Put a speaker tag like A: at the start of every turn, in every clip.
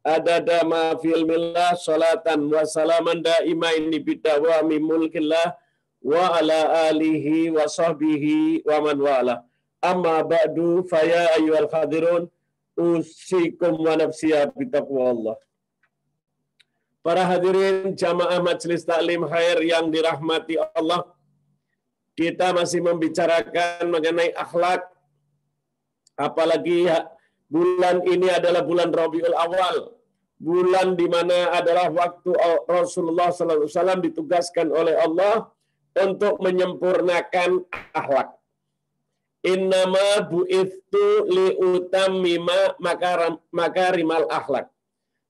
A: adada ma fil millah salatan wa salaman daimaini bidawami mulkillah wa ala alihi wa sahbihi wa man wala. Amma ba'du faya ayyuhal hadirun usikum wa nafsiya bitaqwallah. Para hadirin jamaah Majelis Taklim Khair yang dirahmati Allah, kita masih membicarakan mengenai akhlak, apalagi bulan ini adalah bulan Rabiul Awal, bulan di mana adalah waktu Rasulullah SAW ditugaskan oleh Allah untuk menyempurnakan akhlak. Innama bu'ithtu liutammima makarimal akhlak.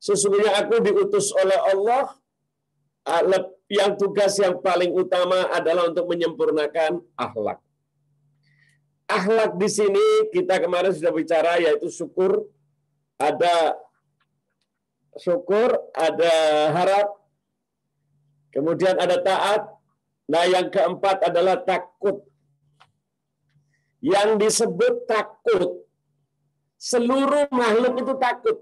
A: Sesungguhnya aku diutus oleh Allah, yang tugas yang paling utama adalah untuk menyempurnakan akhlak. Akhlak di sini kita kemarin sudah bicara, yaitu syukur, ada harap, kemudian ada taat. Nah, yang keempat adalah takut. Yang disebut takut, seluruh makhluk itu takut.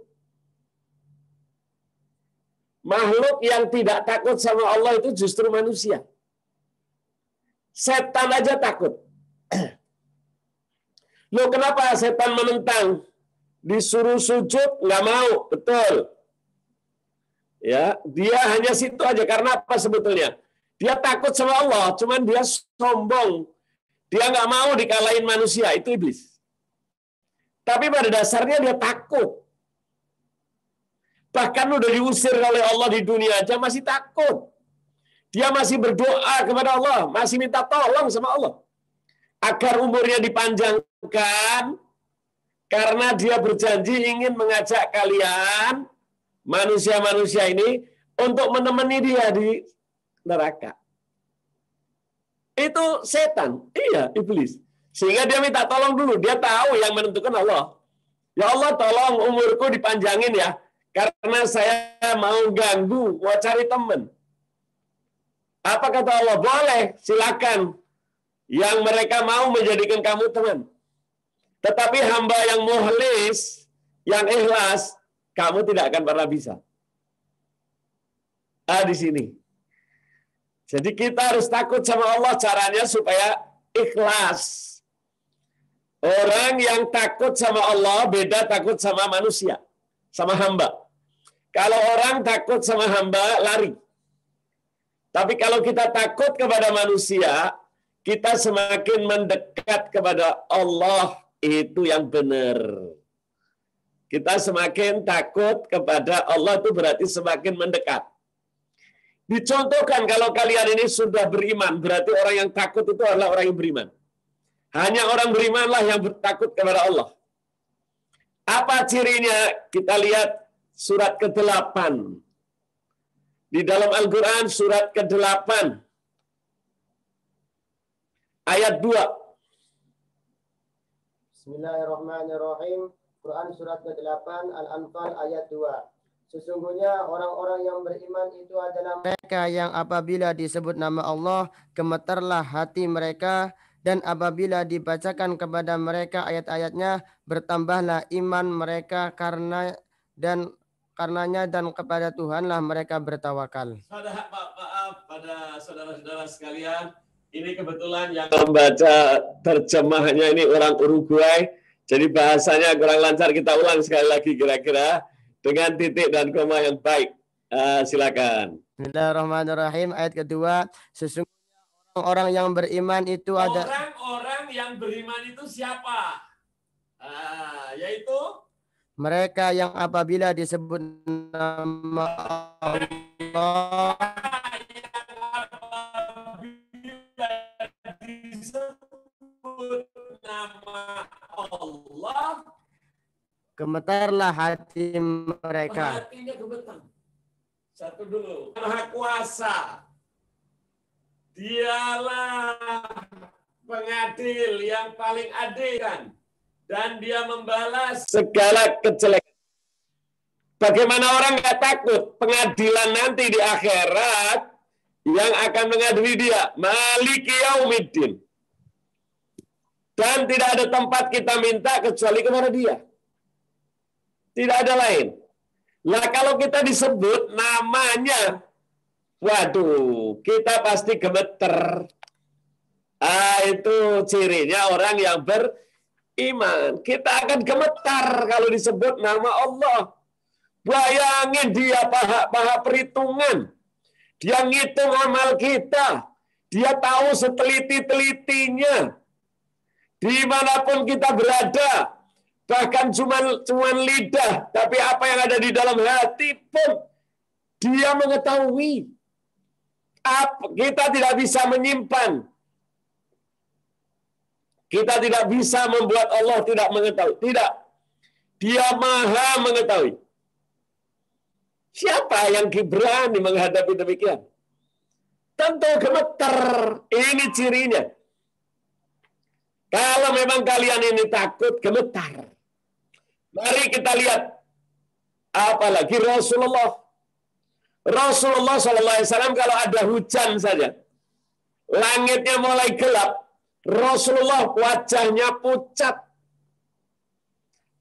A: Makhluk yang tidak takut sama Allah itu justru manusia. Setan aja takut. Loh, kenapa setan menentang? Disuruh sujud nggak mau, betul. Ya, dia hanya situ aja. Karena apa sebetulnya? Dia takut sama Allah, cuman dia sombong. Dia nggak mau dikalahin manusia, itu iblis. Tapi pada dasarnya dia takut. Bahkan udah diusir oleh Allah di dunia aja masih takut. Dia masih berdoa kepada Allah, masih minta tolong sama Allah agar umurnya dipanjangkan, karena dia berjanji ingin mengajak kalian, manusia-manusia ini, untuk menemani dia di neraka. Itu setan, iya, iblis. Sehingga dia minta tolong dulu, dia tahu yang menentukan Allah. Ya Allah, tolong umurku dipanjangin ya, karena saya mau ganggu, mau cari teman. Apa kata Allah? Boleh, silakan. Yang mereka mau menjadikan kamu teman. Tetapi hamba yang mukhlis, yang ikhlas, kamu tidak akan pernah bisa. Di sini. Jadi kita harus takut sama Allah, caranya supaya ikhlas. Orang yang takut sama Allah beda takut sama manusia, sama hamba. Kalau orang takut sama hamba, lari. Tapi kalau kita takut kepada manusia, kita semakin mendekat kepada Allah, itu yang benar. Kita semakin takut kepada Allah, itu berarti semakin mendekat. Dicontohkan kalau kalian ini sudah beriman, berarti orang yang takut itu adalah orang yang beriman. Hanya orang berimanlah yang takut kepada Allah. Apa cirinya? Kita lihat surat ke-8. Di dalam Al-Quran surat ke-8. Ayat 2.
B: Bismillahirrahmanirrahim. Quran surat ke-8 Al-Anfal ayat 2. Sesungguhnya orang-orang yang beriman itu adalah mereka yang apabila disebut nama Allah, gemetarlah hati mereka, dan apabila dibacakan kepada mereka ayat-ayatnya, bertambahlah iman mereka karenanya dan kepada Tuhanlah mereka bertawakal.
A: Maaf pada saudara-saudara sekalian, ini kebetulan yang membaca terjemahnya ini orang Uruguay, jadi bahasanya kurang lancar. Kita ulang sekali lagi kira-kira dengan titik dan koma yang baik. Silakan.
B: Bismillahirrahmanirrahim. Ayat kedua, sesungguhnya orang-orang yang beriman itu ada.
A: Orang-orang yang beriman itu siapa? Yaitu
B: mereka yang apabila disebut nama Allah, gemetarlah hati mereka.
A: Hatinya gemetar. Satu dulu. Maha Kuasa. Dialah pengadil yang paling adil kan? Dan dia membalas segala kejelekan. Bagaimana orang nggak takut pengadilan nanti di akhirat yang akan mengadili dia? Maliki yaumiddin. Dan tidak ada tempat kita minta kecuali kepada dia. Tidak ada lain. Lah kalau kita disebut namanya, waduh, kita pasti gemeter. Itu cirinya orang yang beriman. Kita akan gemetar kalau disebut nama Allah. Bayangin dia paha perhitungan. Dia ngitung amal kita. Dia tahu seteliti-telitinya. Dimanapun kita berada. Bahkan cuman lidah. Tapi apa yang ada di dalam hati pun dia mengetahui. Kita tidak bisa menyimpan. Kita tidak bisa membuat Allah tidak mengetahui. Tidak. Dia maha mengetahui. Siapa yang berani menghadapi demikian? Tentu gemeter. Ini cirinya. Kalau memang kalian ini takut, gemetar. Mari kita lihat. Apalagi Rasulullah. Rasulullah SAW kalau ada hujan saja. Langitnya mulai gelap. Rasulullah wajahnya pucat.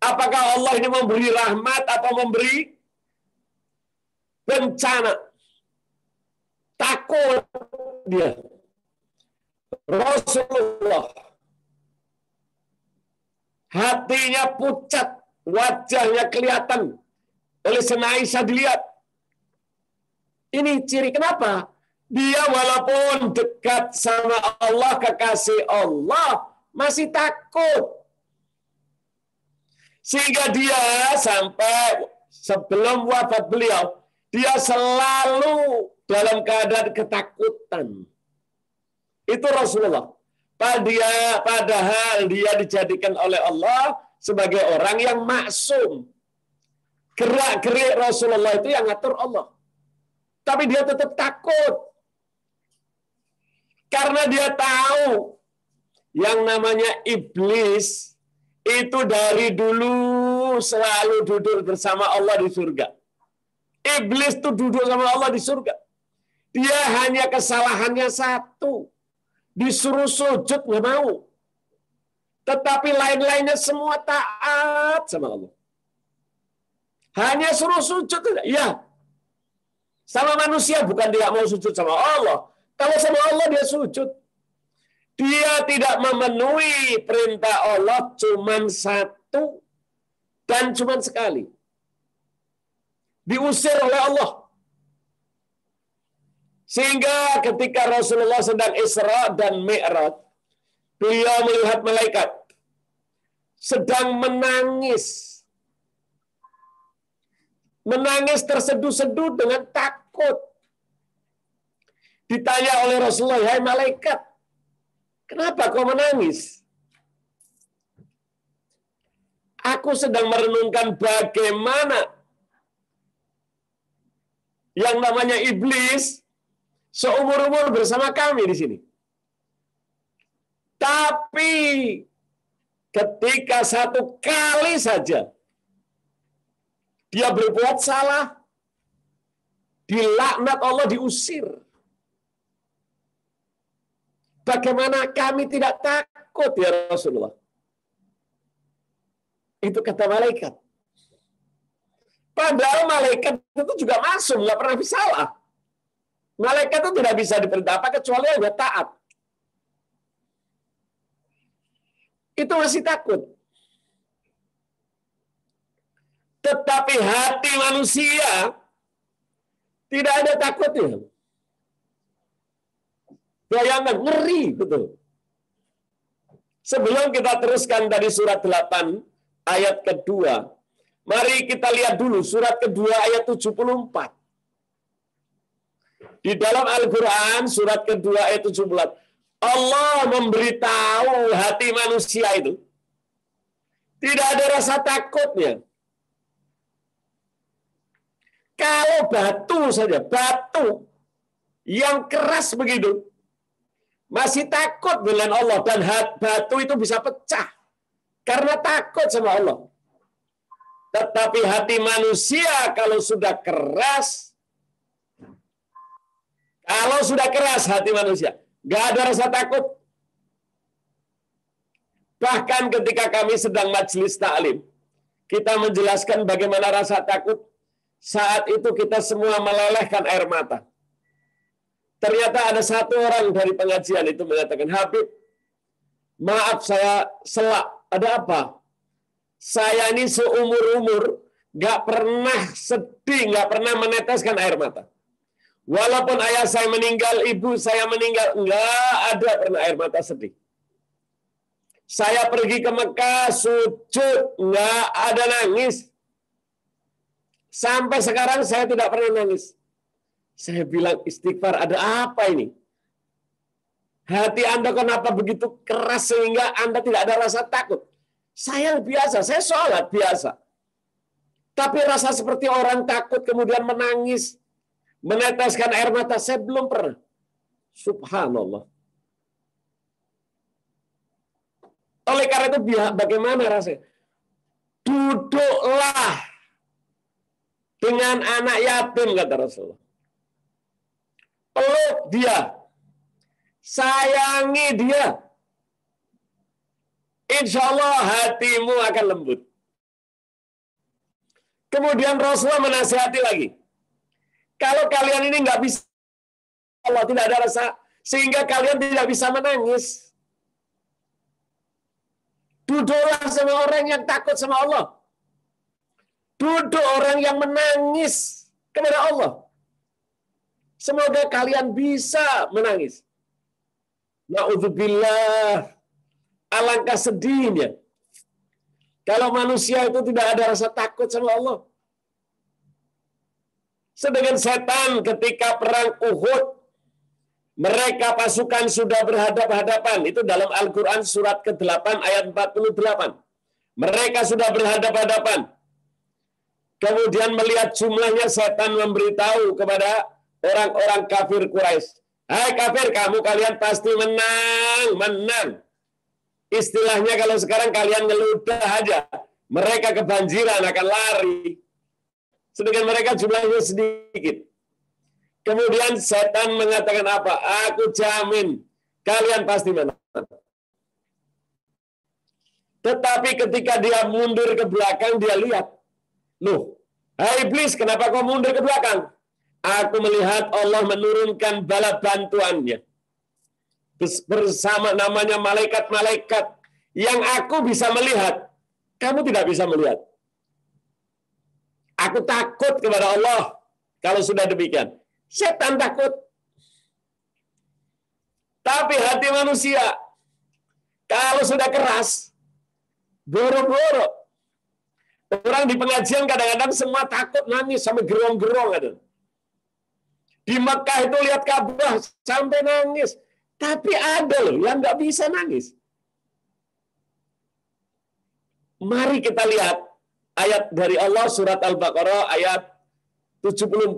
A: Apakah Allah ini memberi rahmat atau memberi bencana? Takut dia. Rasulullah hatinya pucat, wajahnya kelihatan. Oleh Sayyidina Aisyah dilihat. Ini ciri kenapa? Dia walaupun dekat sama Allah, kekasih Allah, masih takut. Sehingga dia sampai sebelum wafat beliau, dia selalu dalam keadaan ketakutan. Itu Rasulullah. Padahal dia dijadikan oleh Allah sebagai orang yang maksum. Gerak-gerik Rasulullah itu yang ngatur Allah. Tapi dia tetap takut. Karena dia tahu yang namanya iblis itu dari dulu selalu duduk bersama Allah di surga. Iblis itu duduk sama Allah di surga. Dia hanya kesalahannya satu. Disuruh sujud nggak mau. Tetapi lain-lainnya semua taat sama Allah. Hanya suruh sujud. Ya. Sama manusia bukan tidak mau sujud sama Allah. Kalau sama Allah dia sujud. Dia tidak memenuhi perintah Allah cuman satu dan cuman sekali. Diusir oleh Allah. Sehingga ketika Rasulullah sedang Isra dan Mi'raj, beliau melihat malaikat sedang menangis. Menangis terseduh-seduh dengan takut. Ditanya oleh Rasulullah, "Hai malaikat, kenapa kau menangis?" Aku sedang merenungkan bagaimana yang namanya iblis seumur-umur bersama kami di sini. Tapi ketika satu kali saja dia berbuat salah, dilaknat Allah, diusir. Bagaimana kami tidak takut ya Rasulullah? Itu kata malaikat. Padahal malaikat itu juga masuk, nggak pernah salah. Malaikat itu tidak bisa diperintah apa kecuali yang taat. Itu masih takut. Tetapi hati manusia tidak ada takutnya. Bayangkan, ngeri betul. Sebelum kita teruskan dari surat 8 ayat kedua, mari kita lihat dulu surat kedua ayat 74. Di dalam Al-Quran surat kedua ayat 17, Allah memberitahu hati manusia itu tidak ada rasa takutnya. Kalau batu saja, batu yang keras begitu, masih takut dengan Allah, dan batu itu bisa pecah karena takut sama Allah. Tetapi hati manusia kalau sudah keras hati manusia, nggak ada rasa takut. Bahkan ketika kami sedang majelis ta'lim, kita menjelaskan bagaimana rasa takut. Saat itu kita semua melelehkan air mata. Ternyata ada satu orang dari pengajian itu mengatakan, Habib, maaf saya selak. Ada apa? Saya ini seumur-umur gak pernah sedih, gak pernah meneteskan air mata. Walaupun ayah saya meninggal, ibu saya meninggal, nggak ada pernah air mata sedih. Saya pergi ke Mekah, sujud, nggak ada nangis. Sampai sekarang saya tidak pernah nangis. Saya bilang, istighfar, ada apa ini? Hati Anda kenapa begitu keras sehingga Anda tidak ada rasa takut? Saya biasa, saya sholat biasa. Tapi rasa seperti orang takut kemudian menangis, meneteskan air mata, saya belum pernah. Subhanallah. Oleh karena itu, bagaimana rasanya? Duduklah dengan anak yatim, kata Rasulullah. Peluk dia. Sayangi dia. Insya Allah hatimu akan lembut. Kemudian Rasulullah menasihati lagi. Kalau kalian ini nggak bisa, Allah tidak ada rasa, sehingga kalian tidak bisa menangis. Duduklah sama orang yang takut sama Allah. Duduk orang yang menangis kepada Allah. Semoga kalian bisa menangis. Na'udzubillah. Alangkah sedihnya kalau manusia itu tidak ada rasa takut sama Allah. Sedangkan setan ketika perang Uhud, mereka pasukan sudah berhadapan-hadapan. Itu dalam Al-Quran surat ke-8 ayat 48. Mereka sudah berhadapan-hadapan. Kemudian melihat jumlahnya, setan memberitahu kepada orang-orang kafir Quraisy, hai kafir, kalian pasti menang, menang. Istilahnya kalau sekarang kalian ngeludah aja, mereka kebanjiran akan lari. Sedangkan mereka jumlahnya sedikit. Kemudian setan mengatakan apa? Aku jamin kalian pasti menang. Tetapi ketika dia mundur ke belakang, dia lihat, loh, hai iblis, kenapa kau mundur ke belakang? Aku melihat Allah menurunkan bala bantuannya bersama namanya malaikat-malaikat yang aku bisa melihat, kamu tidak bisa melihat. Aku takut kepada Allah kalau sudah demikian. Setan takut. Tapi hati manusia kalau sudah keras, boro-boro. Orang di pengajian kadang-kadang semua takut, nangis sampai gerong-gerong ada. Di Mekah itu lihat Ka'bah sampai nangis. Tapi ada loh yang nggak bisa nangis. Mari kita lihat ayat dari Allah surat Al-Baqarah ayat 74.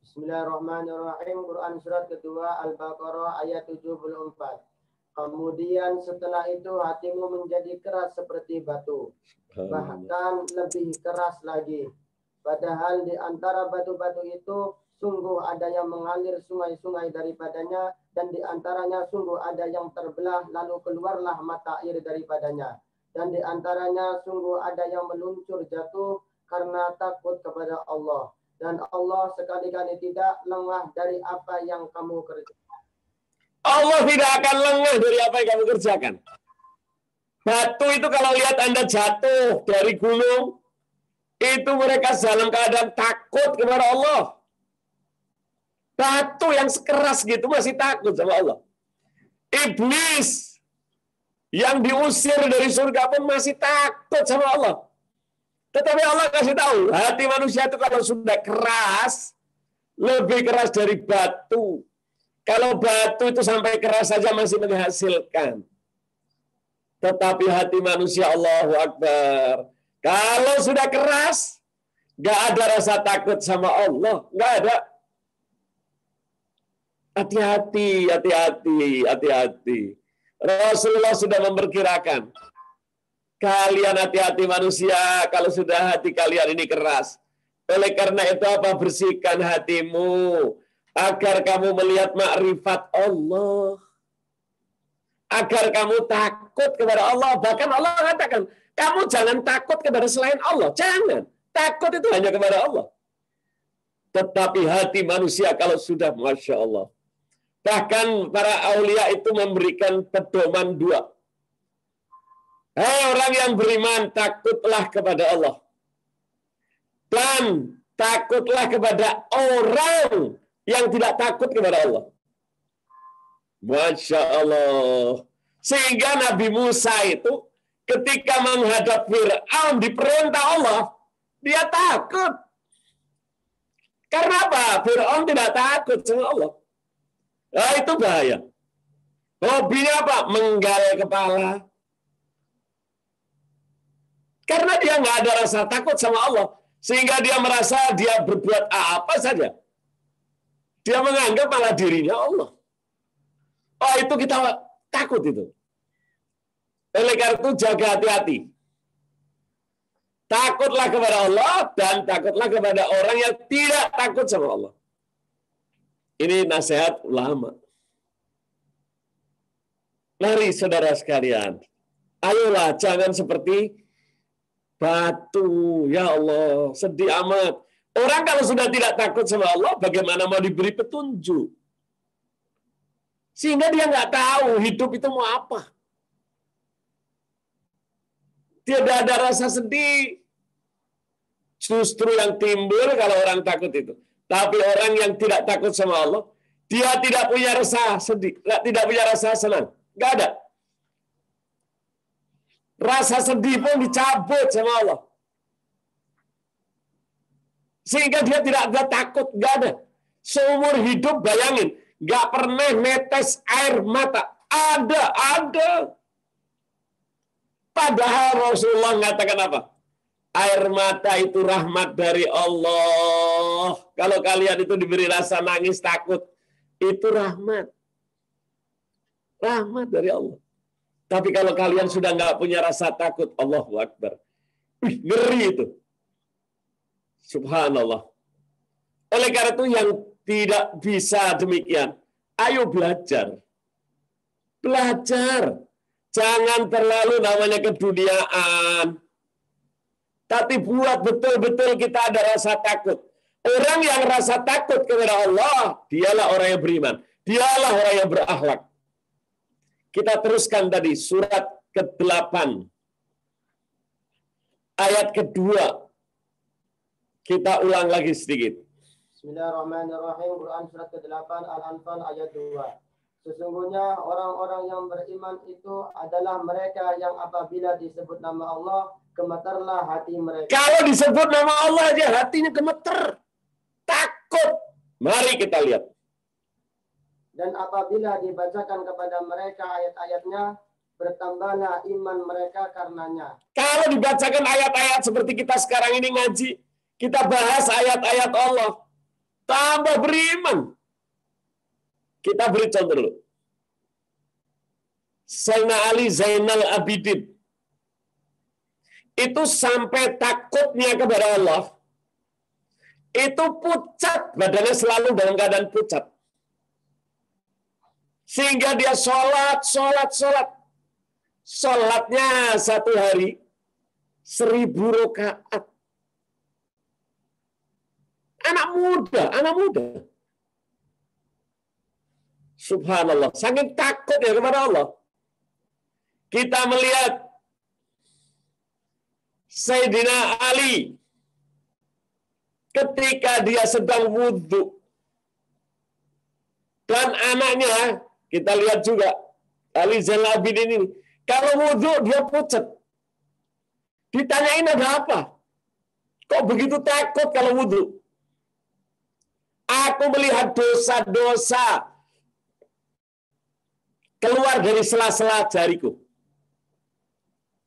B: Bismillahirrahmanirrahim. Quran surat kedua Al-Baqarah ayat 74. Kemudian setelah itu hatimu menjadi keras seperti batu, bahkan lebih keras lagi. Padahal di antara batu-batu itu sungguh ada yang mengalir sungai-sungai daripadanya, dan di antaranya sungguh ada yang terbelah lalu keluarlah mata air daripadanya. Dan di antaranya sungguh ada yang meluncur jatuh karena takut kepada Allah. Dan Allah sekali-kali tidak lengah dari apa yang kamu kerjakan.
A: Allah tidak akan lengah dari apa yang kamu kerjakan. Batu itu kalau lihat Anda jatuh dari gunung, itu mereka dalam keadaan takut kepada Allah. Batu yang sekeras gitu masih takut sama Allah. Iblis yang diusir dari surga pun masih takut sama Allah. Tetapi Allah kasih tahu, hati manusia itu kalau sudah keras, lebih keras dari batu. Kalau batu itu sampai keras saja masih menghasilkan. Tetapi hati manusia, Allahu Akbar, kalau sudah keras, gak ada rasa takut sama Allah. Gak ada. Hati-hati, hati-hati, hati-hati. Rasulullah sudah memperkirakan. Kalian hati-hati manusia kalau sudah hati kalian ini keras. Oleh karena itu apa? Bersihkan hatimu agar kamu melihat makrifat Allah. Agar kamu takut kepada Allah. Bahkan Allah katakan, kamu jangan takut kepada selain Allah. Jangan. Takut itu hanya kepada Allah. Tetapi hati manusia kalau sudah, Masya Allah. Bahkan para aulia itu memberikan pedoman dua. Hai orang yang beriman, takutlah kepada Allah. Dan takutlah kepada orang yang tidak takut kepada Allah. Masya Allah. Sehingga Nabi Musa itu ketika menghadap Fir'aun diperintah Allah, dia takut. Karena apa? Fir'aun tidak takut sama Allah. Nah, itu bahaya. Hobinya apa? Menggal kepala. Karena dia nggak ada rasa takut sama Allah. Sehingga dia merasa dia berbuat apa saja. Dia menganggap malah dirinya Allah. Oh, itu kita takut itu. Oleh karena itu jaga hati-hati. Takutlah kepada Allah dan takutlah kepada orang yang tidak takut sama Allah. Ini nasihat ulama. Mari saudara sekalian. Ayolah jangan seperti batu. Ya Allah, sedih amat. Orang kalau sudah tidak takut sama Allah, bagaimana mau diberi petunjuk? Sehingga dia nggak tahu hidup itu mau apa. Tidak ada rasa sedih. Justru yang timbul kalau orang takut itu. Tapi orang yang tidak takut sama Allah, dia tidak punya rasa sedih, tidak punya rasa senang. Nggak ada. Rasa sedih pun dicabut sama Allah. Sehingga dia tidak ada takut, nggak ada. Seumur hidup bayangin, nggak pernah netes air mata. Ada. Padahal Rasulullah mengatakan apa? Air mata itu rahmat dari Allah. Kalau kalian itu diberi rasa nangis takut, itu rahmat. Rahmat dari Allah. Tapi kalau kalian sudah nggak punya rasa takut, Allahu Akbar. Ngeri itu. Subhanallah. Oleh karena itu yang tidak bisa demikian, ayo belajar. Belajar. Jangan terlalu namanya keduniaan. Tapi buat betul-betul kita ada rasa takut. Orang yang rasa takut kepada Allah, dialah orang yang beriman. Dialah orang yang berakhlak. Kita teruskan tadi surat ke-8. Ayat kedua. Kita ulang lagi sedikit.
B: Bismillahirrahmanirrahim. Quran surat ke-8 Al-Anfal ayat 2. Sesungguhnya orang-orang yang beriman itu adalah mereka yang apabila disebut nama Allah, gemetarlah hati mereka.
A: Kalau disebut nama Allah aja hatinya gemeter. Takut. Mari kita lihat.
B: Dan apabila dibacakan kepada mereka ayat-ayatnya, bertambahlah iman mereka karenanya.
A: Kalau dibacakan ayat-ayat seperti kita sekarang ini ngaji, kita bahas ayat-ayat Allah, tambah beriman. Kita beri contoh dulu. Sayyidina Ali Zainal Abidin itu sampai takutnya kepada Allah, itu pucat, badannya selalu dalam keadaan pucat. Sehingga dia sholat. Sholatnya satu hari 1000 rakaat. Anak muda. Subhanallah, sangat takut ya kepada Allah. Kita melihat Sayyidina Ali ketika dia sedang wudhu. Dan anaknya, kita lihat juga, Ali Zainal Abidin ini, kalau wudhu dia pucat. Ditanyain ada apa? Kok begitu takut kalau wudhu? Aku melihat dosa-dosa keluar dari sela-sela jariku.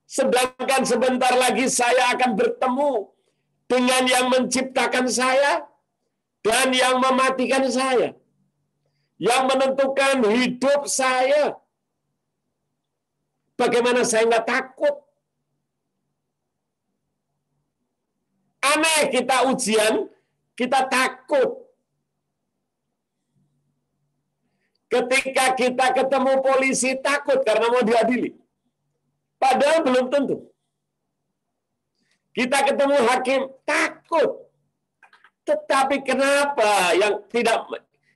A: Sedangkan sebentar lagi saya akan bertemu dengan yang menciptakan saya dan yang mematikan saya. Yang menentukan hidup saya. Bagaimana saya nggak takut? Aneh kita ujian, kita takut. Ketika kita ketemu polisi takut karena mau diadili. Padahal belum tentu. Kita ketemu hakim, takut. Tetapi kenapa yang tidak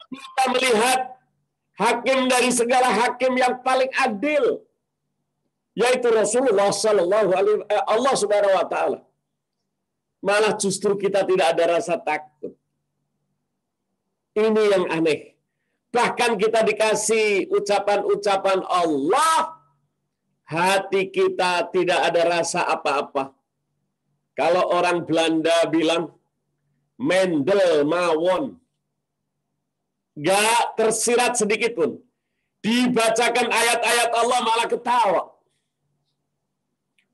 A: kita melihat hakim dari segala hakim yang paling adil, yaitu Rasulullah Sallallahu Alaihi Allah Subhanahu Wa Taala. Malah justru kita tidak ada rasa takut. Ini yang aneh. Bahkan kita dikasih ucapan-ucapan Allah, hati kita tidak ada rasa apa-apa. Kalau orang Belanda bilang, Mendel mawon. Gak tersirat sedikit pun. Dibacakan ayat-ayat Allah malah ketawa.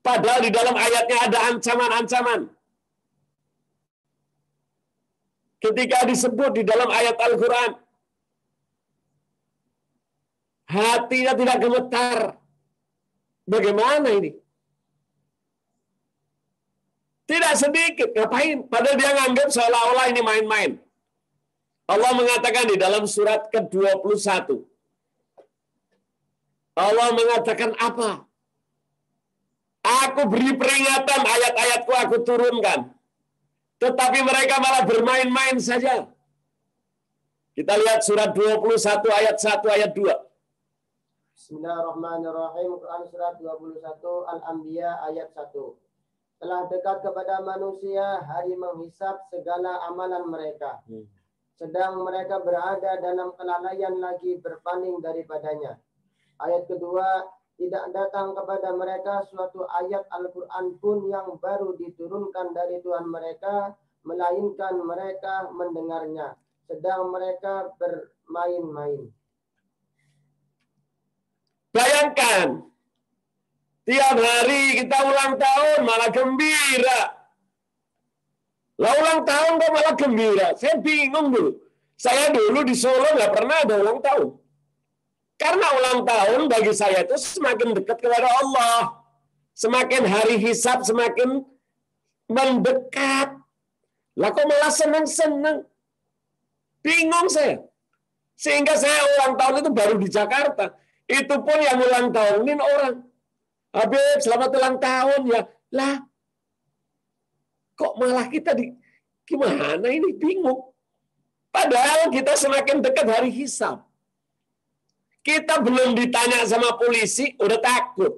A: Padahal di dalam ayatnya ada ancaman-ancaman. Ketika disebut di dalam ayat Al-Quran, hatinya tidak gemetar. Bagaimana ini? Tidak sedikit. Ngapain? Padahal dia nganggap seolah-olah ini main-main. Allah mengatakan di dalam surat ke-21. Allah mengatakan apa? Aku beri peringatan, ayat-ayatku aku turunkan. Tetapi mereka malah bermain-main saja. Kita lihat surat 21 ayat 1 ayat 2.
B: Bismillahirrahmanirrahim. Quran surat 21 Al-Anbiya ayat 1. Telah dekat kepada manusia hari menghisap segala amalan mereka. Sedang mereka berada dalam kelalaian lagi berpaling daripadanya. Ayat kedua, tidak datang kepada mereka suatu ayat Al-Quran pun yang baru diturunkan dari Tuhan mereka, melainkan mereka mendengarnya. Sedang mereka bermain-main.
A: Bayangkan, tiap hari kita ulang tahun malah gembira. Lah ulang tahun kok malah gembira? Saya bingung dulu. Saya dulu di Solo nggak pernah ada ulang tahun. Karena ulang tahun bagi saya itu semakin dekat kepada Allah. Semakin hari hisab semakin mendekat. Lah kok malah senang-senang? Bingung saya. Sehingga saya ulang tahun itu baru di Jakarta. Itu pun yang ulang tahunin orang. Habib, selamat ulang tahun ya. Lah, kok malah kita gimana ini? Bingung. Padahal kita semakin dekat hari hisab. Kita belum ditanya sama polisi, udah takut.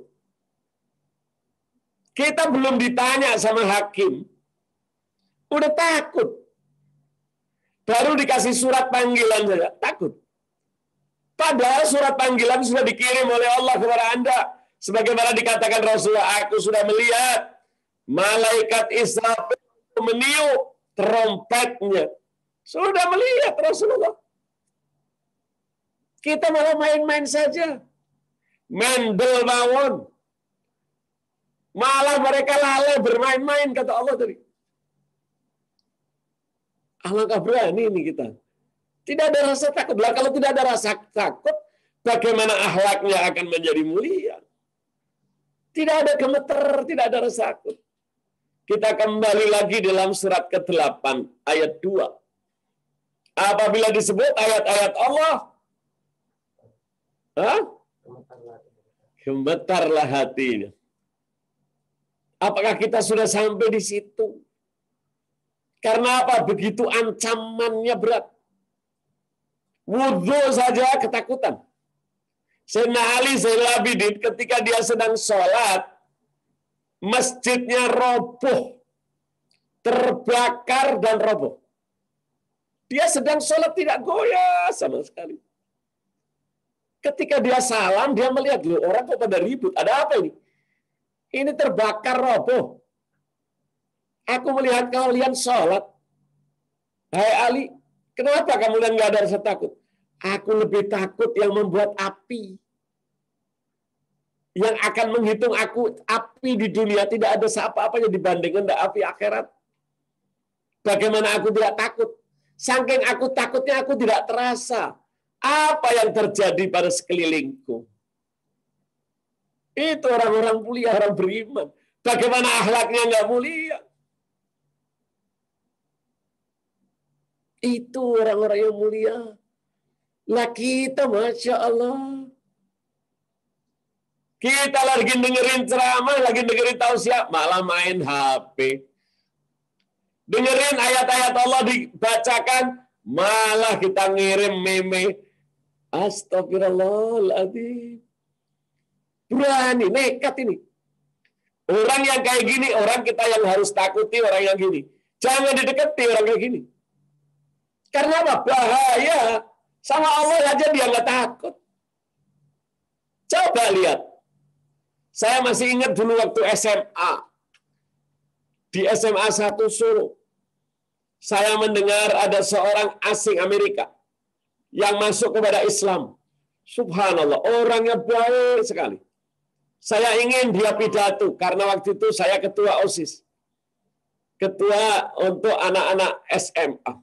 A: Kita belum ditanya sama hakim, udah takut. Baru dikasih surat panggilan saja, takut. Padahal surat panggilan sudah dikirim oleh Allah kepada Anda. Sebagaimana dikatakan Rasulullah, aku sudah melihat malaikat Israfil meniup trompetnya. Sudah melihat Rasulullah. Kita malah main-main saja. Mendel mawon. Malah mereka lalai bermain-main, kata Allah tadi. Alangkah berani ini kita. Tidak ada rasa takut. Lah kalau tidak ada rasa takut, bagaimana akhlaknya akan menjadi mulia? Tidak ada gemeter, tidak ada rasa takut. Kita kembali lagi dalam surat ke-8 ayat 2. Apabila disebut ayat-ayat Allah, gemetarlah hatinya. Apakah kita sudah sampai di situ? Karena apa? Begitu ancamannya berat. Wudhu saja ketakutan. Sayyidina Ali Zainal Abidin ketika dia sedang sholat, masjidnya roboh, terbakar dan roboh. Dia sedang sholat tidak goyah sama sekali. Ketika dia salam, dia melihat, loh, orang kok pada ribut. Ada apa ini? Ini terbakar roboh. Aku melihat kalian sholat. Hai Ali, kenapa kamu nggak ada rasa takut? Aku lebih takut yang membuat api. Yang akan menghitung aku, api di dunia tidak ada apa-apanya dibandingkan dengan api akhirat. Bagaimana aku tidak takut? Saking aku takutnya aku tidak terasa apa yang terjadi pada sekelilingku. Itu orang-orang mulia, orang beriman. Bagaimana akhlaknya nggak mulia? Itu orang-orang yang mulia. Lah kita, Masya Allah. Kita lagi dengerin ceramah, lagi dengerin tausiah, malah main HP. Dengerin ayat-ayat Allah dibacakan, malah kita ngirim meme. Astagfirullahaladzim. Berani, nekat ini. Orang yang kayak gini, orang kita yang harus takuti orang yang gini. Jangan didekati orang kayak gini. Karena apa? Bahaya. Sama Allah aja dia nggak takut. Coba lihat. Saya masih ingat dulu waktu SMA. Di SMA 1 Solo. Saya mendengar ada seorang asing Amerika yang masuk kepada Islam. Subhanallah, orangnya baik sekali. Saya ingin dia pidato, karena waktu itu saya ketua OSIS. Ketua untuk anak-anak SMA.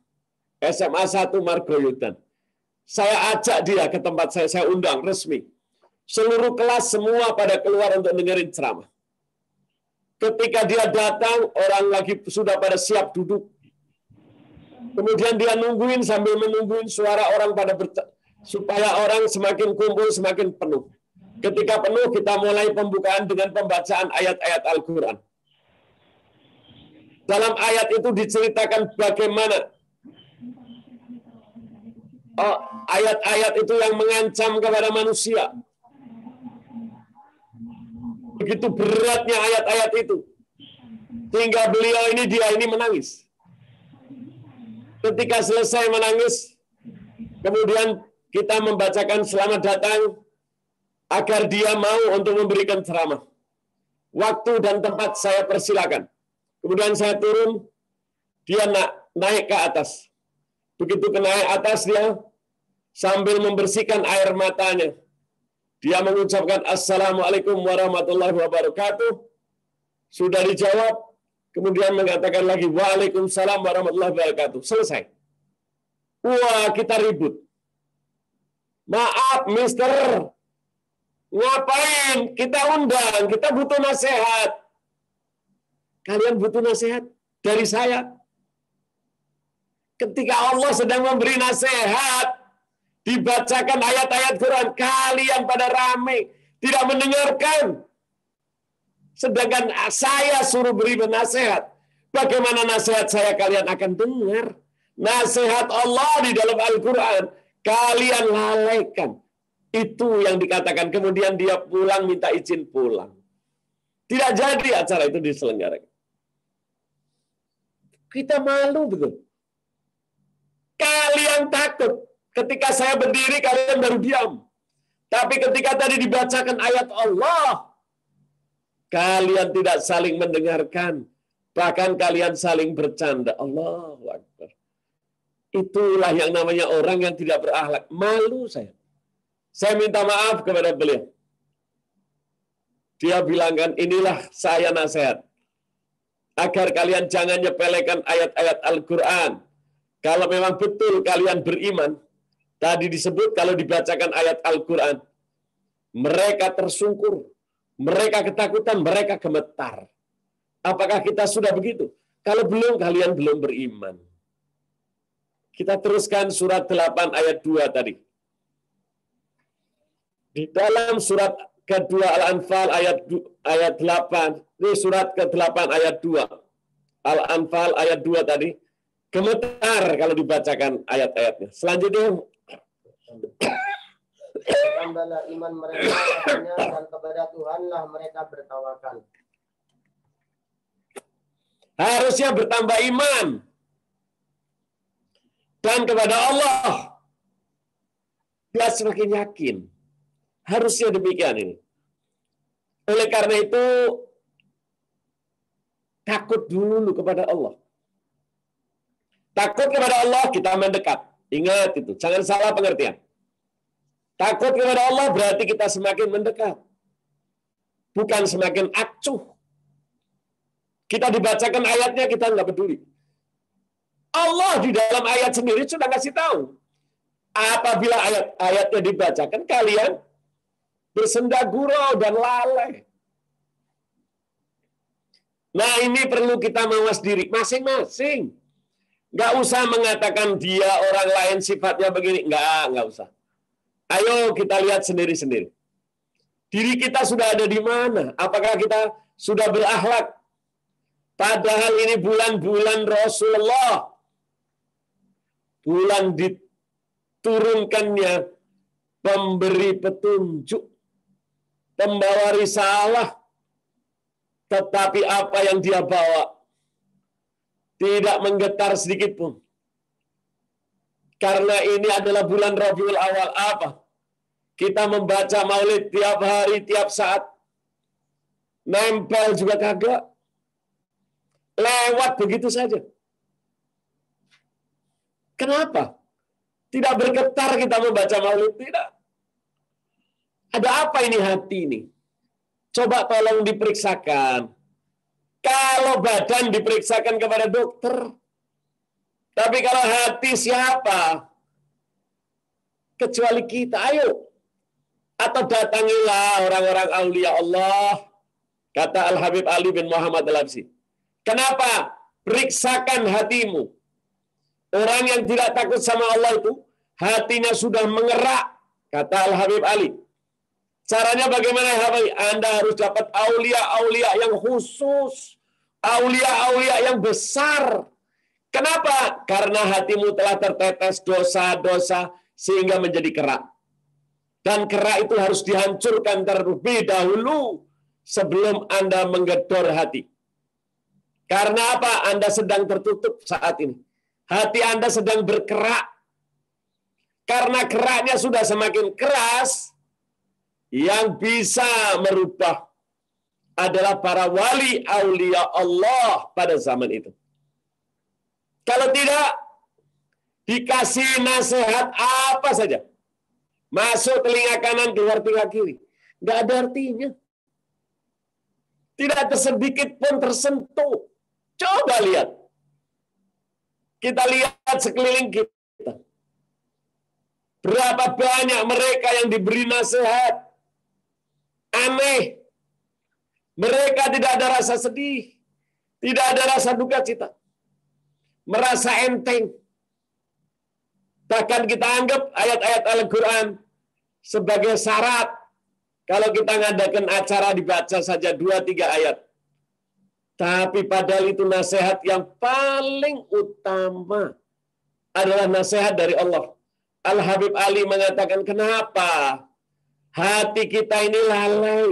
A: SMA 1 Margoyudan. Saya ajak dia ke tempat saya undang resmi. Seluruh kelas semua pada keluar untuk dengerin ceramah. Ketika dia datang, orang lagi sudah pada siap duduk. Kemudian dia nungguin sambil menungguin suara orang pada supaya orang semakin kumpul, semakin penuh. Ketika penuh, kita mulai pembukaan dengan pembacaan ayat-ayat Al-Quran. Dalam ayat itu diceritakan bagaimana ayat-ayat itu yang mengancam kepada manusia. Begitu beratnya ayat-ayat itu. Sehingga dia ini menangis. Ketika selesai menangis, kemudian kita membacakan selamat datang agar dia mau untuk memberikan ceramah. Waktu dan tempat saya persilakan. Kemudian saya turun, dia naik ke atas. Begitu naik atas dia, sambil membersihkan air matanya, dia mengucapkan Assalamualaikum warahmatullahi wabarakatuh. Sudah dijawab, kemudian mengatakan lagi Waalaikumsalam warahmatullahi wabarakatuh. Selesai. Wah, kita ribut. Maaf, Mister. Ngapain? Kita undang, kita butuh nasihat. Kalian butuh nasihat dari saya. Ketika Allah sedang memberi nasihat, dibacakan ayat-ayat Quran, kalian pada ramai, tidak mendengarkan. Sedangkan saya suruh beri nasihat. Bagaimana nasihat saya kalian akan dengar? Nasihat Allah di dalam Al-Quran, kalian lalaikan. Itu yang dikatakan. Kemudian dia pulang, minta izin pulang. Tidak jadi acara itu diselenggarakan. Kita malu betul. Kalian takut. Ketika saya berdiri, kalian baru diam. Tapi ketika tadi dibacakan ayat Allah, kalian tidak saling mendengarkan. Bahkan kalian saling bercanda. Allahu Akbar. Itulah yang namanya orang yang tidak berakhlak. Malu saya. Saya minta maaf kepada beliau. Dia bilangkan, inilah saya nasihat. Agar kalian jangan nyepelekan ayat-ayat Al-Quran. Kalau memang betul kalian beriman, tadi disebut kalau dibacakan ayat Al-Quran, mereka tersungkur, mereka ketakutan, mereka gemetar. Apakah kita sudah begitu? Kalau belum, kalian belum beriman. Kita teruskan surat 8 ayat 2 tadi. Di dalam surat kedua Al-Anfal ayat 8, ini surat ke-8 ayat 2. Al-Anfal ayat 2 tadi. Gemetar kalau dibacakan ayat-ayatnya. Selanjutnya.
B: Tambahlah iman mereka dan kepada Tuhanlah mereka bertawakal.
A: Harusnya bertambah iman. Dan kepada Allah. Dia semakin yakin. Harusnya demikian ini. Oleh karena itu, takut dulu kepada Allah. Takut kepada Allah, kita mendekat. Ingat itu, jangan salah pengertian. Takut kepada Allah berarti kita semakin mendekat. Bukan semakin acuh. Kita dibacakan ayatnya, kita nggak peduli. Allah di dalam ayat sendiri sudah ngasih tahu. Apabila ayat-ayatnya dibacakan, kalian bersenda gurau dan lalai. Nah, ini perlu kita mawas diri masing-masing. Nggak usah mengatakan dia orang lain sifatnya begini. Nggak usah. Ayo kita lihat sendiri-sendiri. Diri kita sudah ada di mana? Apakah kita sudah berakhlak? Padahal ini bulan-bulan Rasulullah. Bulan diturunkannya pemberi petunjuk, pembawa risalah. Tetapi apa yang dia bawa tidak menggetar sedikit pun. Karena ini adalah bulan Rabiul Awal. Apa? Kita membaca maulid tiap hari, tiap saat. Nempel juga kagak. Lewat begitu saja. Kenapa? Tidak bergetar kita membaca maulid. Tidak. Ada apa ini hati ini? Coba tolong diperiksakan. Kalau badan diperiksakan kepada dokter. Tapi kalau hati siapa? Kecuali kita. Ayo. Atau datangilah orang-orang aulia Allah. Kata Al-Habib Ali bin Muhammad Al-Habsyi. Kenapa? Periksakan hatimu. Orang yang tidak takut sama Allah itu, hatinya sudah mengerak. Kata Al-Habib Ali. Caranya bagaimana? Anda harus dapat aulia-aulia yang khusus. Aulia-aulia yang besar. Kenapa? Karena hatimu telah tertetes dosa-dosa sehingga menjadi kerak. Dan kerak itu harus dihancurkan terlebih dahulu sebelum Anda menggedor hati. Karena apa? Anda sedang tertutup saat ini. Hati Anda sedang berkerak. Karena keraknya sudah semakin keras, yang bisa merubah adalah para wali aulia Allah pada zaman itu. Kalau tidak, dikasih nasihat apa saja. Masuk telinga kanan, keluar telinga kiri. Nggak ada artinya. Tidak ada sedikit pun tersentuh. Coba lihat. Kita lihat sekeliling kita. Berapa banyak mereka yang diberi nasihat. Aneh. Mereka tidak ada rasa sedih. Tidak ada rasa duka cita. Merasa enteng. Bahkan kita anggap ayat-ayat Al-Quran sebagai syarat. Kalau kita ngadakan acara dibaca saja 2-3 ayat. Tapi padahal itu nasihat yang paling utama adalah nasihat dari Allah. Al-Habib Ali mengatakan, kenapa hati kita ini lalai?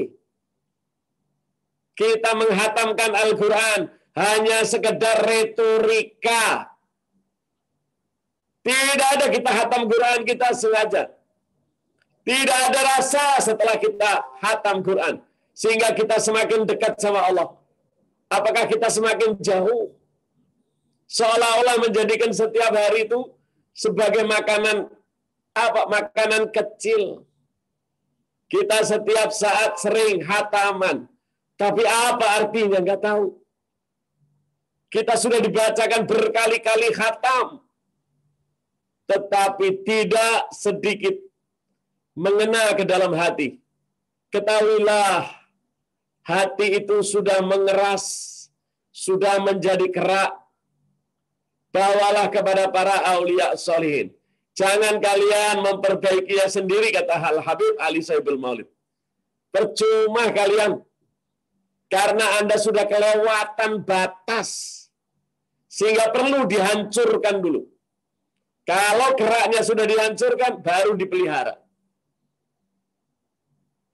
A: Kita menghatamkan Al-Quran hanya sekedar retorika. Tidak ada kita hatam Quran kita sengaja. Tidak ada rasa setelah kita hatam Quran. Sehingga kita semakin dekat sama Allah. Apakah kita semakin jauh? Seolah-olah menjadikan setiap hari itu sebagai makanan makanan kecil. Kita setiap saat sering hataman. Tapi apa artinya? Nggak tahu. Kita sudah dibacakan berkali-kali khatam. Tetapi tidak sedikit mengena ke dalam hati. Ketahuilah, hati itu sudah mengeras, sudah menjadi kerak. Bawalah kepada para aulia sholihin. Jangan kalian memperbaikinya sendiri, kata Al-Habib Ali Saibul Maulid. Percuma kalian, karena Anda sudah kelewatan batas, sehingga perlu dihancurkan dulu. Kalau keraknya sudah dihancurkan, baru dipelihara.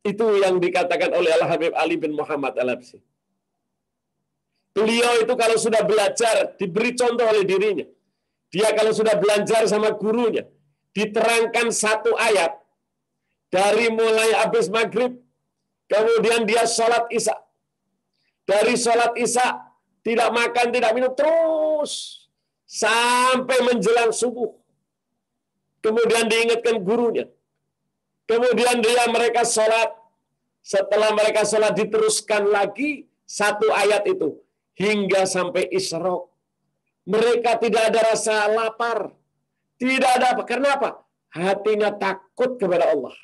A: Itu yang dikatakan oleh Al-Habib Ali bin Muhammad Al-Habsyi. Beliau itu kalau sudah belajar, diberi contoh oleh dirinya. Dia kalau sudah belajar sama gurunya, diterangkan satu ayat, dari mulai habis maghrib, kemudian dia sholat isya. Dari sholat isya, tidak makan, tidak minum, terus sampai menjelang subuh. Kemudian diingatkan gurunya. Kemudian mereka sholat. Setelah mereka sholat diteruskan lagi satu ayat itu. Hingga sampai Isra. Mereka tidak ada rasa lapar. Tidak ada apa. Kenapa? Hatinya takut kepada Allah.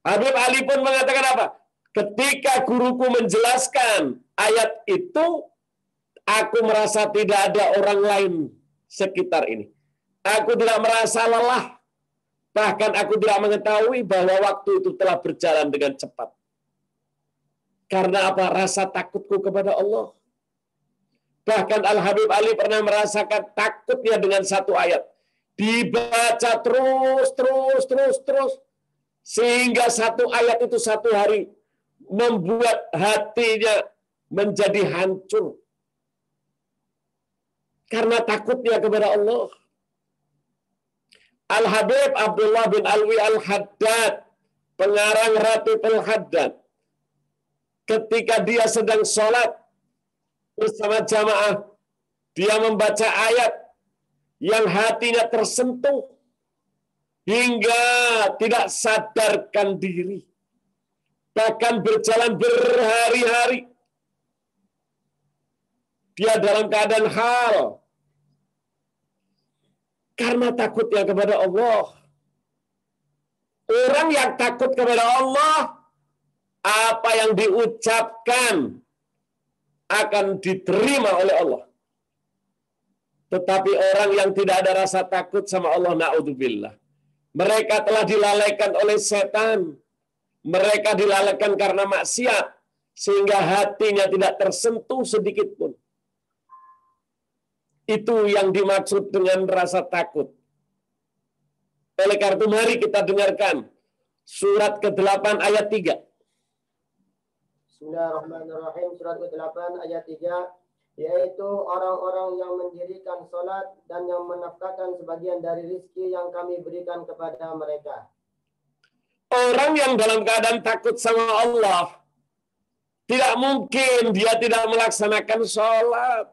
A: Habib Ali pun mengatakan apa? Ketika guruku menjelaskan ayat itu, aku merasa tidak ada orang lain sekitar ini. Aku tidak merasa lelah. Bahkan aku tidak mengetahui bahwa waktu itu telah berjalan dengan cepat. Karena apa? Rasa takutku kepada Allah. Bahkan Al-Habib Ali pernah merasakan takutnya dengan satu ayat. Dibaca terus. Sehingga satu ayat itu satu hari membuat hatinya menjadi hancur. Karena takutnya kepada Allah. Al-Habib Abdullah bin Alwi Al-Haddad, pengarang Ratib Al-Haddad, ketika dia sedang sholat bersama jamaah, dia membaca ayat yang hatinya tersentuh hingga tidak sadarkan diri, bahkan berjalan berhari-hari dia dalam keadaan hal karena takutnya kepada Allah. Orang yang takut kepada Allah, apa yang diucapkan akan diterima oleh Allah. Tetapi orang yang tidak ada rasa takut sama Allah, na'udzubillah, mereka telah dilalaikan oleh setan. Mereka dilalaikan karena maksiat, sehingga hatinya tidak tersentuh sedikit pun. Itu yang dimaksud dengan rasa takut. Oleh karena itu mari kita dengarkan surat ke-8 ayat 3.
B: Bismillahirrahmanirrahim. Surat ke-8 ayat 3, yaitu orang-orang yang mendirikan salat dan yang menafkahkan sebagian dari rizki yang kami berikan kepada mereka.
A: Orang yang dalam keadaan takut sama Allah, tidak mungkin dia tidak melaksanakan sholat.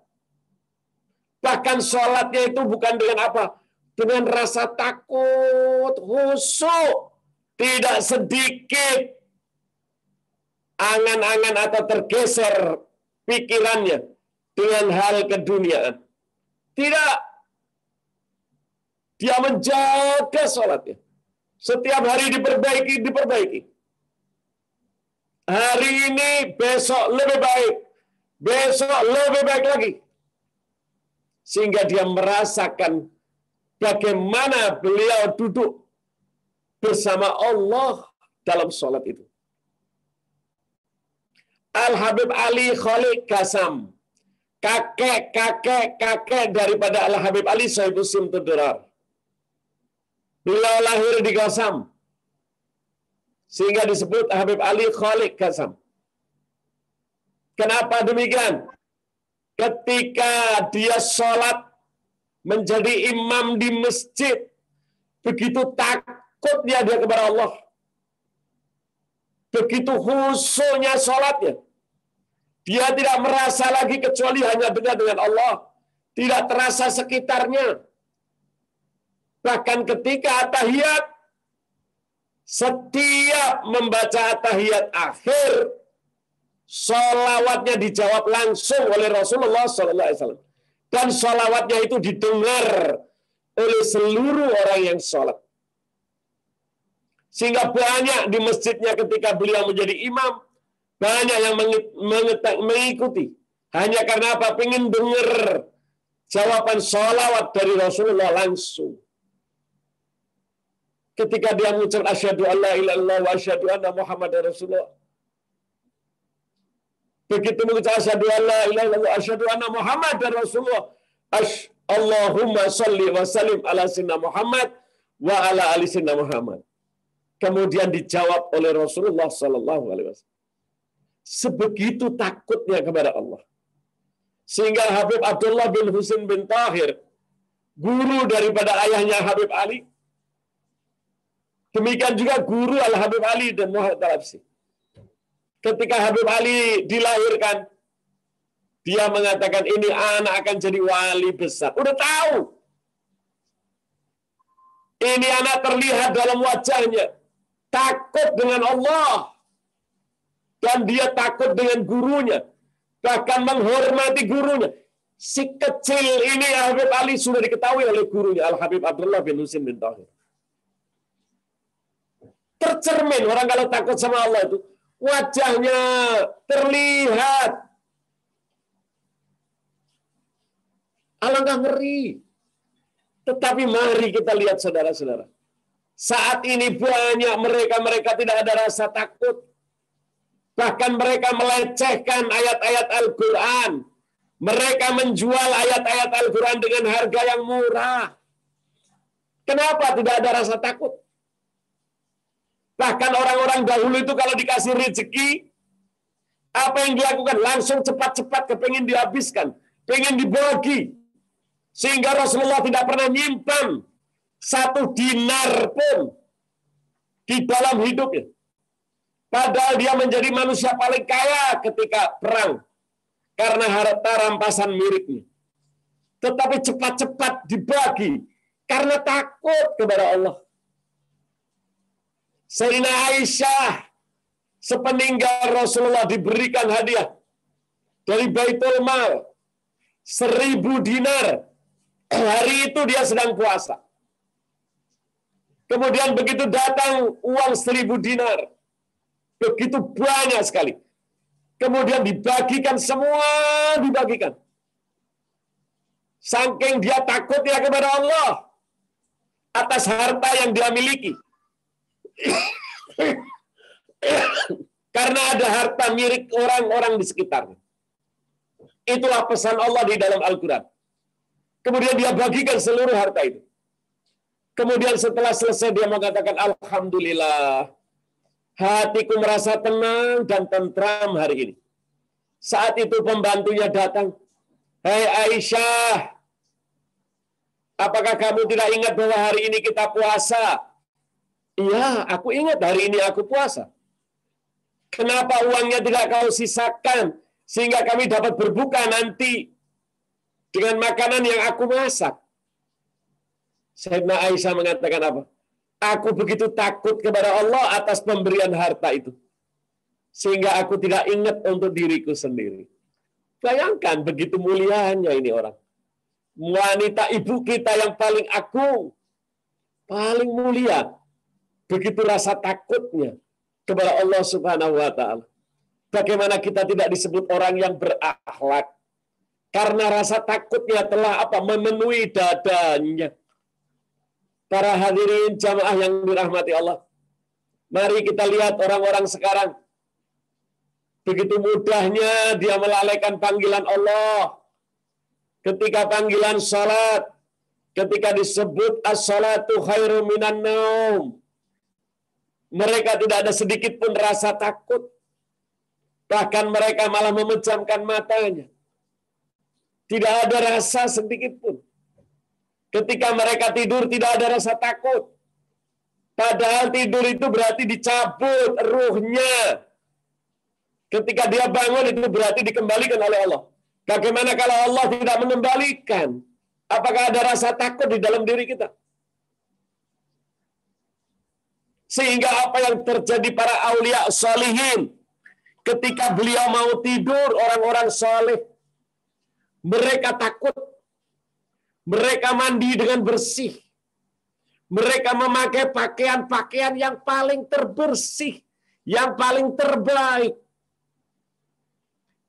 A: Bahkan sholatnya itu bukan dengan apa? Dengan rasa takut, khusyuk. Tidak sedikit angan-angan atau tergeser pikirannya dengan hal keduniaan. Tidak. Dia menjaga sholatnya. Setiap hari diperbaiki. Hari ini, besok lebih baik. Besok lebih baik lagi. Sehingga dia merasakan bagaimana beliau duduk bersama Allah dalam sholat itu. Al-Habib Ali Khalid Qasam, kakek daripada Al-Habib Ali Sahibu Simtudurar. Beliau lahir di Qasam, sehingga disebut Habib Ali Khalid Qasam. Kenapa demikian? Ketika dia sholat menjadi imam di masjid, begitu takutnya dia kepada Allah, begitu khusyuknya sholatnya, dia tidak merasa lagi kecuali hanya dengan Allah, tidak terasa sekitarnya. Bahkan ketika at-tahiyat, setiap membaca at-tahiyat akhir, sholawatnya dijawab langsung oleh Rasulullah SAW. Dan sholawatnya itu didengar oleh seluruh orang yang sholat. Sehingga banyak di masjidnya ketika beliau menjadi imam, banyak yang mengikuti. Hanya karena apa? Pengen dengar jawaban sholawat dari Rasulullah langsung. Ketika dia mengucap asyhadu an la ilaha illallah wa asyhadu anna Muhammadar Rasulullah. Begitu mengucap asyhadu an la ilaha illallah asyhadu anna Muhammadar Rasulullah. Allahumma shalli wa sallim ala sayyidina Muhammad wa ala ali sayyidina Muhammad. Kemudian dijawab oleh Rasulullah sallallahu alaihi wasallam. Sebegitu takutnya kepada Allah. Sehingga Habib Abdullah bin Husain bin Tahir, guru daripada ayahnya Habib Ali, demikian juga guru Al-Habib Ali dan Muhammad Al-Habsi. Ketika Habib Ali dilahirkan, dia mengatakan ini anak akan jadi wali besar. Udah tahu. Ini anak terlihat dalam wajahnya takut dengan Allah. Dan dia takut dengan gurunya. Bahkan menghormati gurunya. Si kecil ini Habib Ali sudah diketahui oleh gurunya Al-Habib Abdullah bin Husain bin Tahir. Tercermin orang kalau takut sama Allah itu, wajahnya terlihat. Alangkah ngeri. Tetapi mari kita lihat saudara-saudara. Saat ini banyak mereka tidak ada rasa takut. Bahkan mereka melecehkan ayat-ayat Al-Quran. Mereka menjual ayat-ayat Al-Quran dengan harga yang murah. Kenapa tidak ada rasa takut? Bahkan orang-orang dahulu itu kalau dikasih rezeki, apa yang dilakukan? Langsung cepat-cepat kepengen dihabiskan, pengen dibagi. Sehingga Rasulullah tidak pernah nyimpan 1 dinar pun di dalam hidupnya. Padahal dia menjadi manusia paling kaya ketika perang. Karena harta rampasan miliknya. Tetapi cepat-cepat dibagi. Karena takut kepada Allah. Sayyidina Aisyah sepeninggal Rasulullah diberikan hadiah dari Baitul Mal 1000 dinar. Hari itu dia sedang puasa. Kemudian begitu datang uang 1000 dinar. Begitu banyak sekali. Kemudian dibagikan, semua dibagikan. Saking dia takutnya kepada Allah atas harta yang dia miliki. Karena ada harta milik orang-orang di sekitarnya. Itulah pesan Allah di dalam Al-Quran. Kemudian dia bagikan seluruh harta itu. Kemudian setelah selesai dia mengatakan, Alhamdulillah, hatiku merasa tenang dan tentram hari ini. Saat itu pembantunya datang, Hai Aisyah, apakah kamu tidak ingat bahwa hari ini kita puasa? Iya, aku ingat hari ini aku puasa. Kenapa uangnya tidak kau sisakan sehingga kami dapat berbuka nanti dengan makanan yang aku masak? Sayyidina Aisyah mengatakan apa? Aku begitu takut kepada Allah atas pemberian harta itu. Sehingga aku tidak ingat untuk diriku sendiri. Bayangkan begitu mulianya ini orang. Wanita ibu kita yang paling agung. Paling mulia. Begitu rasa takutnya kepada Allah Subhanahu wa ta'ala. Bagaimana kita tidak disebut orang yang berakhlak? Karena rasa takutnya telah memenuhi dadanya. Para hadirin jamaah yang dirahmati Allah. Mari kita lihat orang-orang sekarang. Begitu mudahnya dia melalaikan panggilan Allah. Ketika panggilan salat, ketika disebut as-salatu khairum minan naum, mereka tidak ada sedikit pun rasa takut. Bahkan mereka malah memejamkan matanya. Tidak ada rasa sedikit pun. Ketika mereka tidur tidak ada rasa takut. Padahal tidur itu berarti dicabut ruhnya. Ketika dia bangun itu berarti dikembalikan oleh Allah. Bagaimana kalau Allah tidak mengembalikan? Apakah ada rasa takut di dalam diri kita? Sehingga apa yang terjadi para aulia salihin, ketika beliau mau tidur, orang-orang saleh, mereka takut. Mereka mandi dengan bersih. Mereka memakai pakaian-pakaian yang paling terbersih, yang paling terbaik.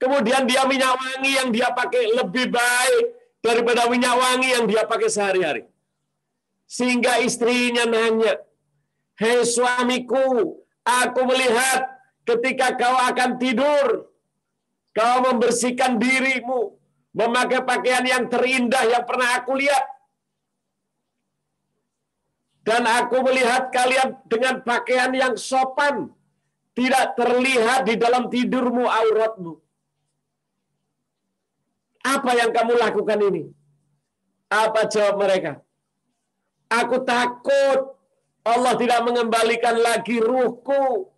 A: Kemudian dia minyak wangi yang dia pakai lebih baik daripada minyak wangi yang dia pakai sehari-hari. Sehingga istrinya nanya, "Hei suamiku, aku melihat ketika kau akan tidur, kau membersihkan dirimu, memakai pakaian yang terindah yang pernah aku lihat. Dan aku melihat kalian dengan pakaian yang sopan, tidak terlihat di dalam tidurmu auratmu. Apa yang kamu lakukan ini?" Apa jawab mereka? "Aku takut Allah tidak mengembalikan lagi ruhku.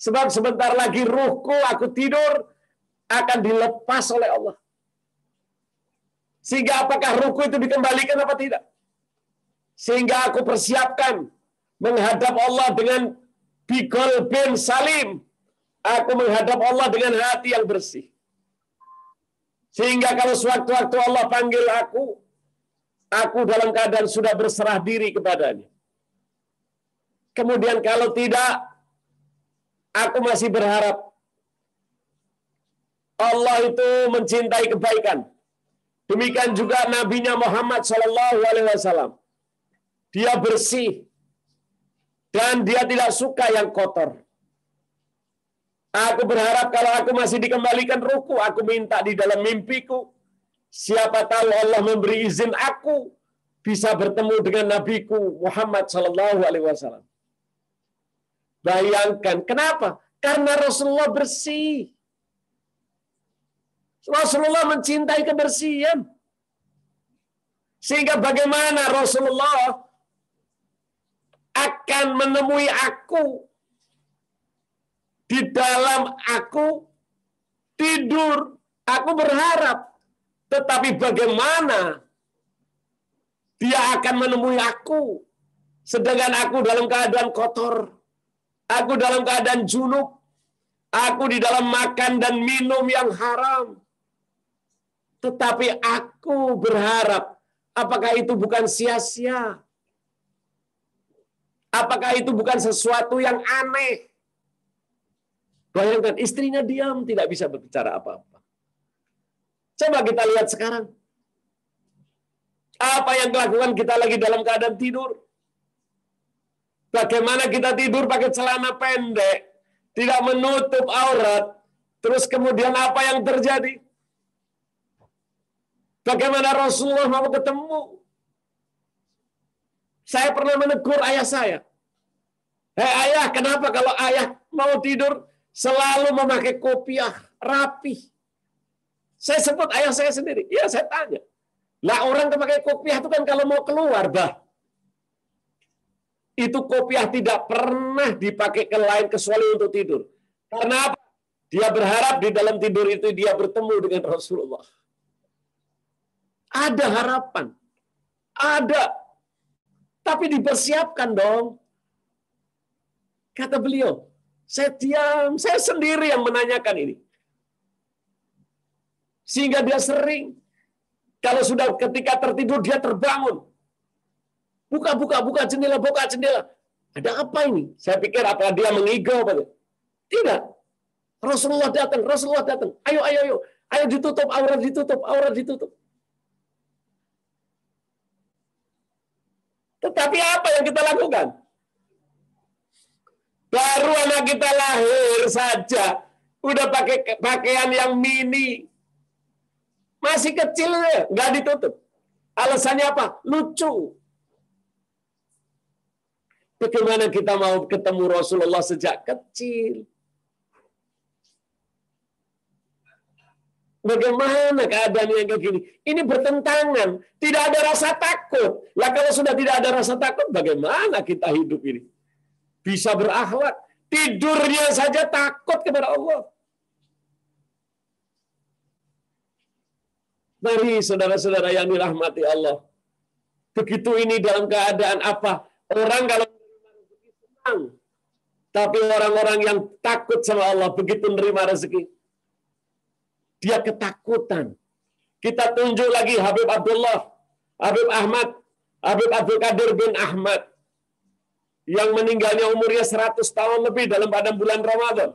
A: Sebab sebentar lagi ruhku, aku tidur, akan dilepas oleh Allah. Sehingga apakah ruhku itu dikembalikan apa tidak? Sehingga aku persiapkan menghadap Allah dengan bigol bin salim. Aku menghadap Allah dengan hati yang bersih. Sehingga kalau sewaktu-waktu Allah panggil aku dalam keadaan sudah berserah diri kepadanya. Kemudian kalau tidak, aku masih berharap Allah itu mencintai kebaikan. Demikian juga Nabinya Muhammad SAW. Dia bersih. Dan dia tidak suka yang kotor. Aku berharap kalau aku masih dikembalikan ruku, aku minta di dalam mimpiku, siapa tahu Allah memberi izin aku bisa bertemu dengan Nabiku Muhammad sallallahu alaihi wasallam. Bayangkan, kenapa? Karena Rasulullah bersih. Rasulullah mencintai kebersihan. Sehingga bagaimana Rasulullah akan menemui aku di dalam aku tidur. Aku berharap. Tetapi bagaimana dia akan menemui aku sedangkan aku dalam keadaan kotor. Aku dalam keadaan junub. Aku di dalam makan dan minum yang haram. Tetapi aku berharap, apakah itu bukan sia-sia? Apakah itu bukan sesuatu yang aneh? Bayangkan, istrinya diam, tidak bisa berbicara apa-apa. Coba kita lihat sekarang. Apa yang dilakukan kita lagi dalam keadaan tidur? Bagaimana kita tidur pakai celana pendek, tidak menutup aurat, terus kemudian apa yang terjadi? Bagaimana Rasulullah mau ketemu? Saya pernah menegur ayah saya. Hei ayah, kenapa kalau ayah mau tidur selalu memakai kopiah rapi? Saya sebut ayah saya sendiri. Iya, saya tanya. Lah orang memakai kopiah itu kan kalau mau keluar, bah. Itu kopiah tidak pernah dipakai ke lain kecuali untuk tidur. Karena apa? Dia berharap di dalam tidur itu dia bertemu dengan Rasulullah. Ada harapan. Ada. Tapi dipersiapkan dong. Kata beliau, saya diam, saya sendiri yang menanyakan ini. Sehingga dia sering, kalau sudah ketika tertidur, dia terbangun. Buka jendela, buka jendela. Ada apa ini? Saya pikir apa dia mengigau apa? Tidak. Rasulullah datang. Ayo ditutup, aurat ditutup. Tetapi apa yang kita lakukan? Baru anak kita lahir saja, udah pakai pakaian yang mini. Masih kecil ya, nggak ditutup. Alasannya apa? Lucu. Bagaimana kita mau ketemu Rasulullah sejak kecil? Bagaimana keadaan yang kayak gini? Ini bertentangan. Tidak ada rasa takut. Lah kalau sudah tidak ada rasa takut, bagaimana kita hidup ini? Bisa berakhlak. Tidurnya saja takut kepada Allah. Mari saudara-saudara yang dirahmati Allah. Begitu ini dalam keadaan apa? Orang kalau senang. Tapi orang-orang yang takut sama Allah begitu menerima rezeki, dia ketakutan. Kita tunjuk lagi Habib Abdullah, Habib Ahmad, Habib Abdul Qadir bin Ahmad yang meninggalnya umurnya 100 tahun lebih pada bulan Ramadan.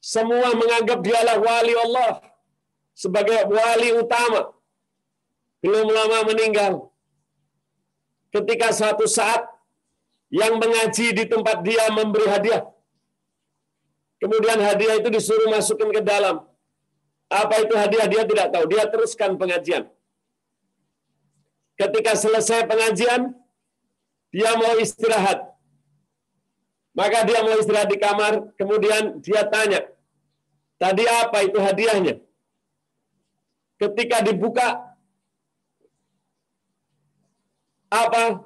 A: Semua menganggap dialah wali Allah sebagai wali utama. Belum lama meninggal. Ketika suatu saat yang mengaji di tempat dia memberi hadiah. Kemudian hadiah itu disuruh masukin ke dalam. Apa itu hadiah? Dia tidak tahu. Dia teruskan pengajian. Ketika selesai pengajian, dia mau istirahat. Maka dia mau istirahat di kamar. Kemudian dia tanya, tadi apa itu hadiahnya? Ketika dibuka, apa?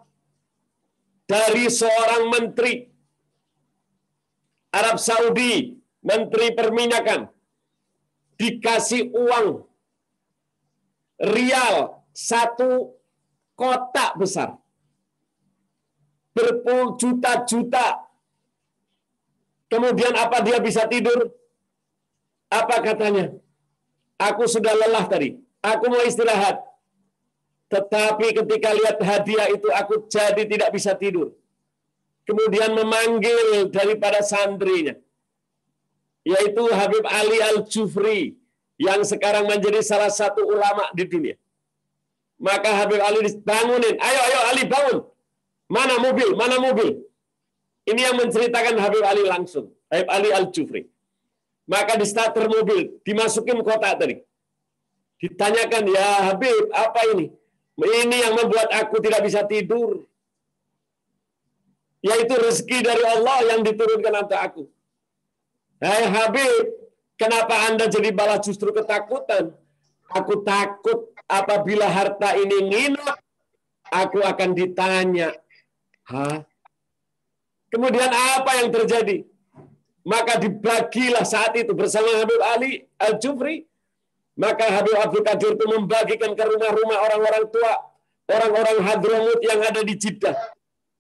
A: Dari seorang menteri Arab Saudi, menteri perminyakan, dikasih uang rial 1 kotak besar, berpuluh juta-juta. Kemudian apa dia bisa tidur? Apa katanya? Aku sudah lelah tadi, aku mau istirahat. Tetapi ketika lihat hadiah itu aku jadi tidak bisa tidur. Kemudian memanggil daripada santrinya, yaitu Habib Ali Al-Jufri, yang sekarang menjadi salah satu ulama di dunia. Maka Habib Ali dibangunin, ayo Ali bangun. Mana mobil? Ini yang menceritakan Habib Ali langsung, Habib Ali Al-Jufri. Maka di starter mobil, dimasukin kotak tadi. Ditanyakan, ya Habib, apa ini? Ini yang membuat aku tidak bisa tidur. Yaitu rezeki dari Allah yang diturunkan untuk aku. Hai Habib, kenapa Anda jadi malah justru ketakutan? Aku takut apabila harta ini nginap, aku akan ditanya. Hah? Kemudian apa yang terjadi? Maka dibagilah saat itu bersama Habib Ali Al-Jufri. Maka Habib Abdul Qadir itu membagikan ke rumah-rumah orang-orang tua, orang-orang Hadramut yang ada di Jeddah.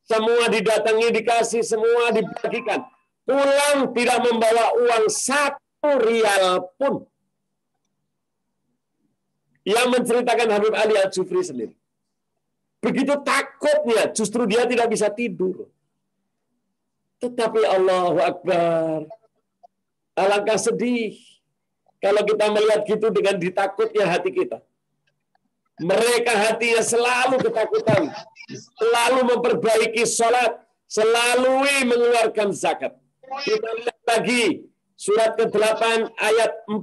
A: Semua didatangi, dikasih, semua dibagikan. Pulang tidak membawa uang 1 rial pun. Yang menceritakan Habib Ali Al-Jufri sendiri. Begitu takutnya, justru dia tidak bisa tidur. Tetapi Allahu Akbar, alangkah sedih kalau kita melihat gitu dengan ditakutnya hati kita. Mereka hatinya selalu ketakutan, selalu memperbaiki sholat, selalu mengeluarkan zakat. Kita lihat lagi surat ke-8 ayat 4.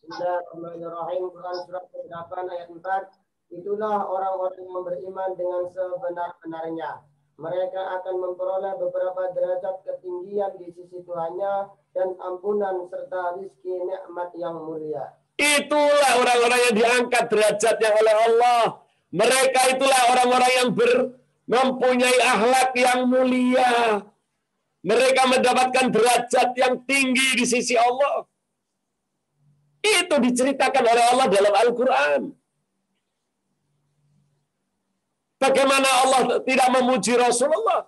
B: Bismillahirrahmanirrahim. Quran surat ke-8 ayat 4. Itulah orang-orang yang beriman dengan sebenar-benarnya. Mereka akan memperoleh beberapa derajat ketinggian di sisi Tuhannya dan ampunan serta rizki nikmat yang mulia.
A: Itulah orang-orang yang diangkat derajatnya oleh Allah. Mereka itulah orang-orang yang mempunyai akhlak yang mulia. Mereka mendapatkan derajat yang tinggi di sisi Allah. Itu diceritakan oleh Allah dalam Al-Quran. Bagaimana Allah tidak memuji Rasulullah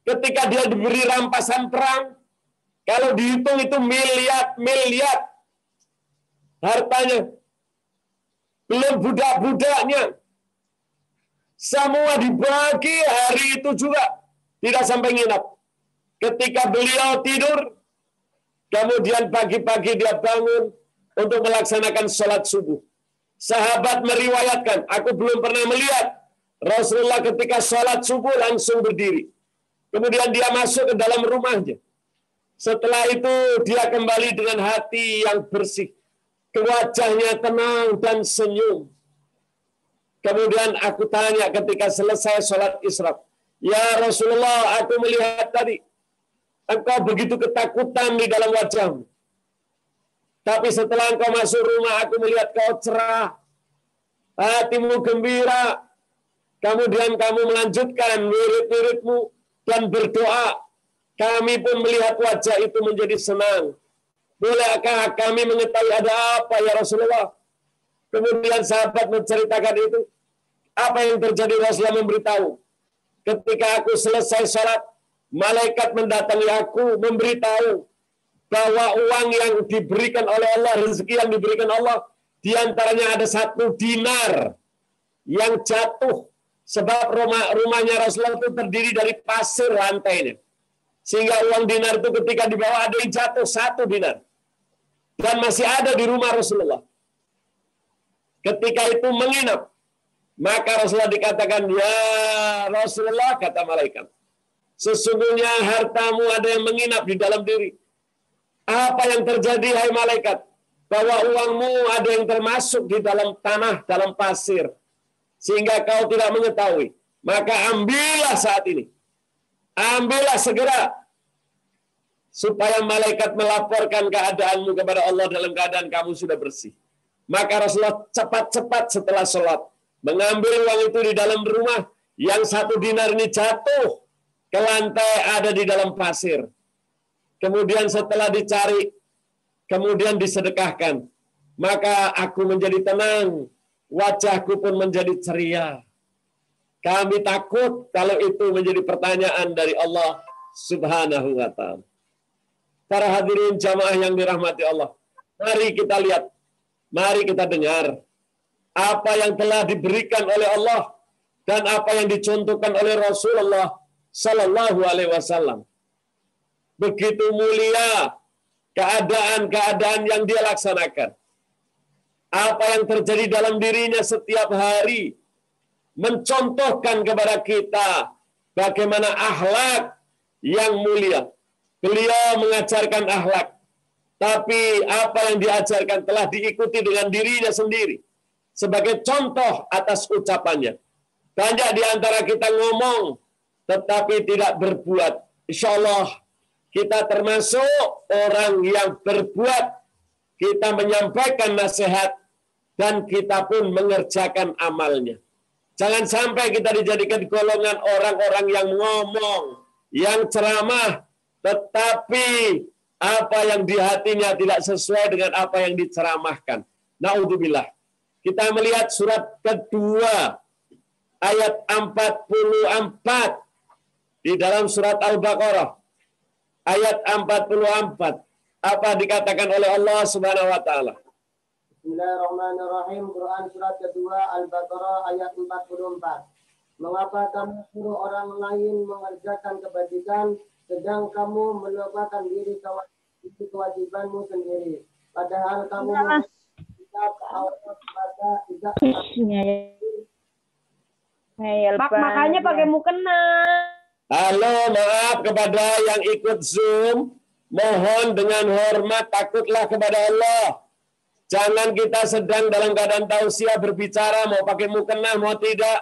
A: ketika dia diberi rampasan perang? Kalau dihitung itu miliar hartanya. Belum budak-budaknya. Semua dibagi hari itu juga. Tidak sampai nginap. Ketika beliau tidur, kemudian pagi-pagi dia bangun untuk melaksanakan sholat subuh. Sahabat meriwayatkan, aku belum pernah melihat Rasulullah ketika sholat subuh langsung berdiri. Kemudian dia masuk ke dalam rumahnya. Setelah itu dia kembali dengan hati yang bersih. Wajahnya tenang dan senyum. Kemudian aku tanya ketika selesai sholat Isra, ya Rasulullah, aku melihat tadi engkau begitu ketakutan di dalam wajahmu. Tapi setelah engkau masuk rumah, aku melihat kau cerah. Hatimu gembira. Kemudian kamu melanjutkan wirid-wiridmu dan berdoa. Kami pun melihat wajah itu menjadi senang. Bolehkah kami mengetahui ada apa ya Rasulullah? Kemudian sahabat menceritakan itu. Apa yang terjadi? Rasulullah memberitahu. Ketika aku selesai sholat, malaikat mendatangi aku memberitahu bahwa uang yang diberikan oleh Allah, rezeki yang diberikan Allah, diantaranya ada 1 dinar yang jatuh. Sebab rumahnya Rasulullah itu terdiri dari pasir lantainya. Sehingga uang dinar itu ketika dibawa ada yang jatuh 1 dinar. Dan masih ada di rumah Rasulullah. Ketika itu menginap. Maka Rasulullah dikatakan, ya Rasulullah, kata malaikat, sesungguhnya hartamu ada yang menginap di dalam diri. Apa yang terjadi, hai malaikat? Bahwa uangmu ada yang termasuk di dalam tanah, dalam pasir. Sehingga kau tidak mengetahui. Maka ambillah saat ini. Ambillah segera. Supaya malaikat melaporkan keadaanmu kepada Allah dalam keadaan kamu sudah bersih. Maka Rasulullah cepat-cepat setelah sholat mengambil uang itu di dalam rumah. Yang 1 dinar ini jatuh ke lantai, ada di dalam pasir. Kemudian setelah dicari, kemudian disedekahkan. Maka aku menjadi tenang. Wajahku pun menjadi ceria. Kami takut kalau itu menjadi pertanyaan dari Allah Subhanahu wa ta'ala. Para hadirin jamaah yang dirahmati Allah. Mari kita lihat. Mari kita dengar. Apa yang telah diberikan oleh Allah. Dan apa yang dicontohkan oleh Rasulullah Sallallahu Alaihi Wasallam. Begitu mulia keadaan-keadaan yang dia laksanakan. Apa yang terjadi dalam dirinya setiap hari mencontohkan kepada kita bagaimana akhlak yang mulia. Beliau mengajarkan akhlak, tapi apa yang diajarkan telah diikuti dengan dirinya sendiri sebagai contoh atas ucapannya. Banyak di antara kita ngomong tetapi tidak berbuat. Insya Allah kita termasuk orang yang berbuat. Kita menyampaikan nasihat dan kita pun mengerjakan amalnya. Jangan sampai kita dijadikan golongan orang-orang yang ngomong, yang ceramah, tetapi apa yang di hatinya tidak sesuai dengan apa yang diceramahkan. Naudzubillah. Kita melihat surat kedua ayat 44 di dalam surat Al-Baqarah ayat 44. Apa dikatakan oleh Allah Subhanahu wa taala?
B: Bismillahirrahmanirrahim. Quran surat kedua Al-Baqarah ayat 44. Mengapa kamu suruh orang lain mengerjakan kebajikan sedang kamu melupakan diri kewajibanmu sendiri? Padahal kamu
C: makanya pakai mukena.
A: Halo, maaf kepada yang ikut Zoom. Mohon dengan hormat, takutlah kepada Allah. Jangan kita sedang dalam keadaan tausiah berbicara, mau pakai mukena, mau tidak.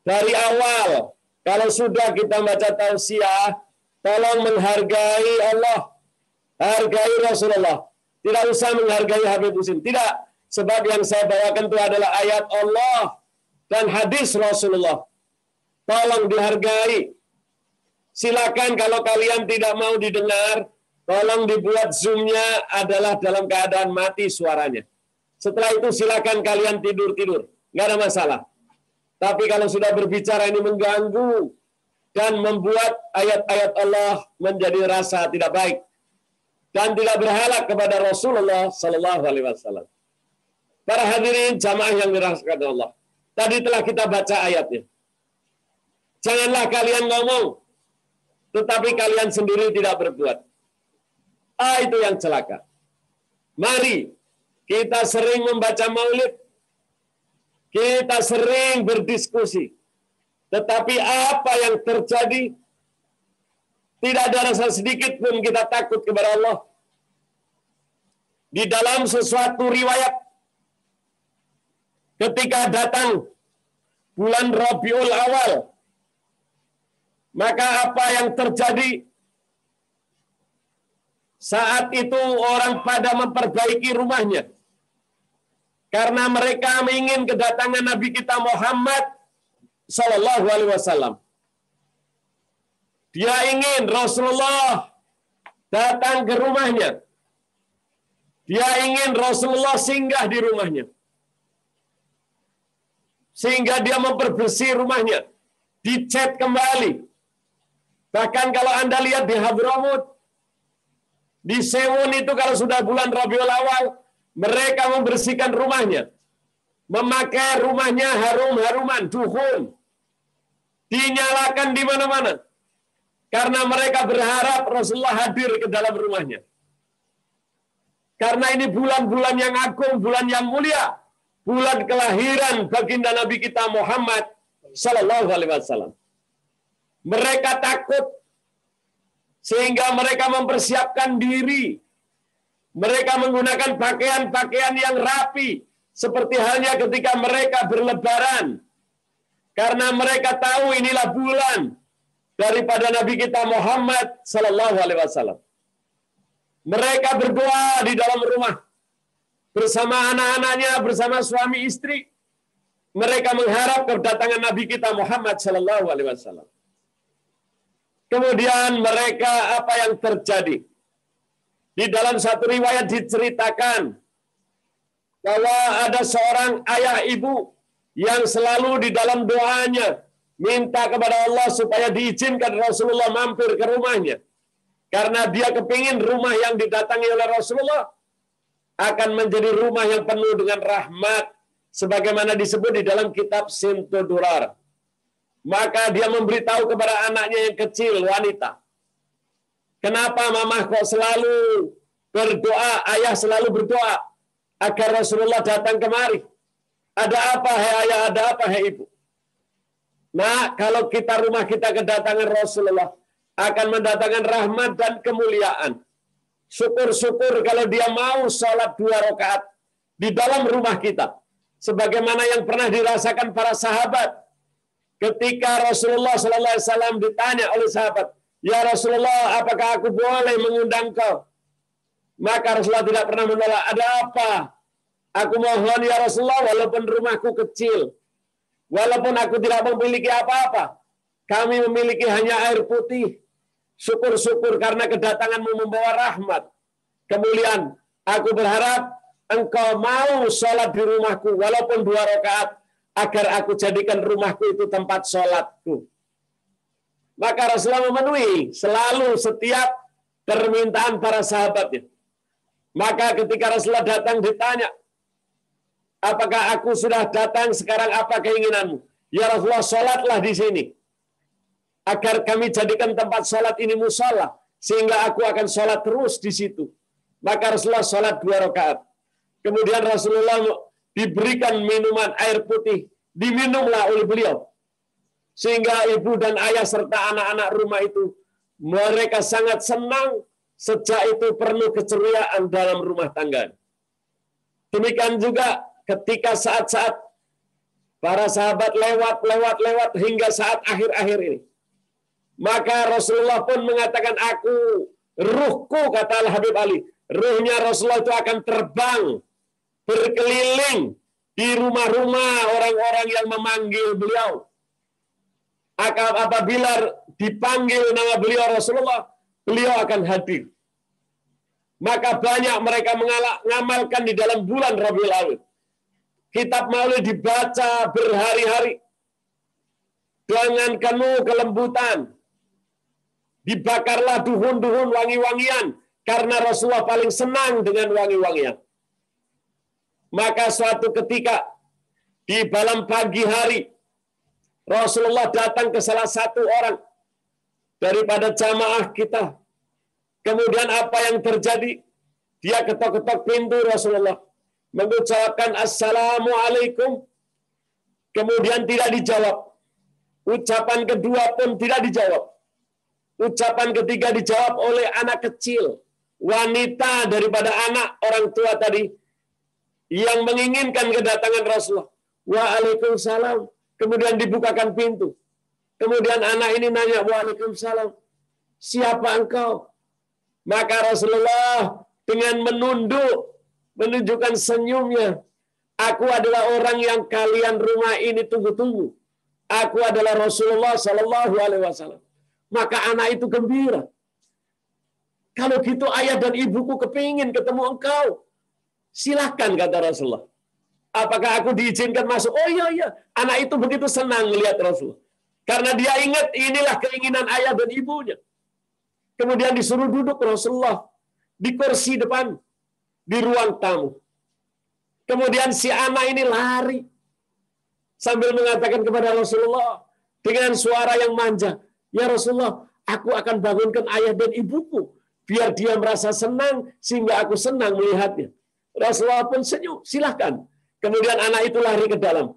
A: Dari awal, kalau sudah kita baca tausiah, tolong menghargai Allah. Hargai Rasulullah. Tidak usah menghargai Habib Husin. Tidak. Sebab yang saya bawakan itu adalah ayat Allah dan hadis Rasulullah. Tolong dihargai. Silakan kalau kalian tidak mau didengar, tolong dibuat Zoom-nya adalah dalam keadaan mati suaranya. Setelah itu silakan kalian tidur-tidur. Nggak ada masalah. Tapi kalau sudah berbicara ini mengganggu dan membuat ayat-ayat Allah menjadi rasa tidak baik dan tidak berhalak kepada Rasulullah Sallallahu Alaihi Wasallam. Para hadirin jamaah yang dirahmati Allah. Tadi telah kita baca ayatnya. Janganlah kalian ngomong, tetapi kalian sendiri tidak berbuat. Itu yang celaka. Mari kita sering membaca maulid, kita sering berdiskusi, tetapi apa yang terjadi? Tidak ada rasa sedikit pun kita takut kepada Allah. Di dalam sesuatu riwayat, ketika datang bulan Rabiul Awal, maka apa yang terjadi? Saat itu orang pada memperbaiki rumahnya. Karena mereka ingin kedatangan Nabi kita Muhammad Sallallahu Alaihi Wasallam. Dia ingin Rasulullah datang ke rumahnya. Dia ingin Rasulullah singgah di rumahnya. Sehingga dia memperbersih rumahnya. Dicat kembali. Bahkan kalau Anda lihat di Hadramut, di Sewon itu kalau sudah bulan Rabiul Awal, mereka membersihkan rumahnya. Memakai rumahnya harum-haruman, duhun. Dinyalakan di mana-mana. Karena mereka berharap Rasulullah hadir ke dalam rumahnya. Karena ini bulan-bulan yang agung, bulan yang mulia. Bulan kelahiran baginda Nabi kita Muhammad Sallallahu Alaihi Wasallam. Mereka takut sehingga mereka mempersiapkan diri. Mereka menggunakan pakaian-pakaian yang rapi seperti halnya ketika mereka berlebaran. Karena mereka tahu inilah bulan daripada Nabi kita Muhammad Sallallahu Alaihi Wasallam. Mereka berdoa di dalam rumah bersama anak-anaknya, bersama suami istri. Mereka mengharap kedatangan Nabi kita Muhammad Sallallahu Alaihi Wasallam. Kemudian mereka apa yang terjadi? Di dalam satu riwayat diceritakan bahwa ada seorang ayah ibu yang selalu di dalam doanya minta kepada Allah supaya diizinkan Rasulullah mampir ke rumahnya. Karena dia kepingin rumah yang didatangi oleh Rasulullah akan menjadi rumah yang penuh dengan rahmat. Sebagaimana disebut di dalam kitab Sintu Durar. Maka dia memberitahu kepada anaknya yang kecil, wanita. Kenapa mamah kok selalu berdoa, ayah selalu berdoa agar Rasulullah datang kemari? Ada apa, hai ayah, ada apa, hai ibu? Nah, kalau rumah kita kedatangan Rasulullah, akan mendatangkan rahmat dan kemuliaan. Syukur-syukur kalau dia mau sholat 2 rakaat di dalam rumah kita. Sebagaimana yang pernah dirasakan para sahabat. Ketika Rasulullah SAW ditanya oleh sahabat, "Ya Rasulullah, apakah aku boleh mengundang kau?" Maka Rasulullah tidak pernah menolak. "Ada apa? Aku mohon ya Rasulullah, walaupun rumahku kecil, walaupun aku tidak memiliki apa-apa, kami memiliki hanya air putih. Syukur-syukur karena kedatanganmu membawa rahmat, kemuliaan. Aku berharap engkau mau sholat di rumahku, walaupun 2 rakaat, agar aku jadikan rumahku itu tempat sholatku." Maka Rasulullah memenuhi selalu setiap permintaan para sahabatnya. Maka ketika Rasulullah datang ditanya, "Apakah aku sudah datang sekarang, apa keinginanmu?" "Ya Rasulullah, sholatlah di sini, agar kami jadikan tempat sholat ini musola, sehingga aku akan sholat terus di situ." Maka Rasulullah sholat 2 rakaat. Kemudian Rasulullah diberikan minuman air putih, diminumlah oleh beliau. Sehingga ibu dan ayah serta anak-anak rumah itu, mereka sangat senang. Sejak itu penuh keceriaan dalam rumah tangga. Demikian juga ketika saat-saat para sahabat lewat hingga saat akhir-akhir ini. Maka Rasulullah pun mengatakan, ruhku, kata Al-Habib Ali, ruhnya Rasulullah itu akan terbang, berkeliling di rumah-rumah orang-orang yang memanggil beliau. Apabila dipanggil nama beliau Rasulullah, beliau akan hadir. Maka banyak mereka mengamalkan di dalam bulan Rabiul Awal. Kitab Maulid dibaca berhari-hari dengan penuh kelembutan. Dibakarlah duhun-duhun wangi-wangian, karena Rasulullah paling senang dengan wangi-wangian. Maka suatu ketika di malam pagi hari, Rasulullah datang ke salah satu orang daripada jamaah kita. Kemudian apa yang terjadi? Dia ketok-ketok pintu Rasulullah, mengucapkan Assalamualaikum. Kemudian tidak dijawab. Ucapan kedua pun tidak dijawab. Ucapan ketiga dijawab oleh anak kecil, wanita daripada anak orang tua tadi, yang menginginkan kedatangan Rasulullah. Waalaikumsalam. Kemudian dibukakan pintu. Kemudian anak ini nanya, "Waalaikumsalam, siapa engkau?" Maka Rasulullah dengan menunduk, menunjukkan senyumnya, "Aku adalah orang yang kalian rumah ini tunggu-tunggu. Aku adalah Rasulullah Sallallahu Alaihi Wasallam." Maka anak itu gembira. "Kalau gitu ayah dan ibuku kepingin ketemu engkau. Silahkan," kata Rasulullah. "Apakah aku diizinkan masuk?" "Oh iya." Anak itu begitu senang melihat Rasulullah. Karena dia ingat inilah keinginan ayah dan ibunya. Kemudian disuruh duduk Rasulullah di kursi depan, di ruang tamu. Kemudian si anak ini lari sambil mengatakan kepada Rasulullah dengan suara yang manja, "Ya Rasulullah, aku akan bangunkan ayah dan ibuku, biar dia merasa senang, sehingga aku senang melihatnya." Rasulullah pun senyum, "Silahkan." Kemudian anak itu lari ke dalam,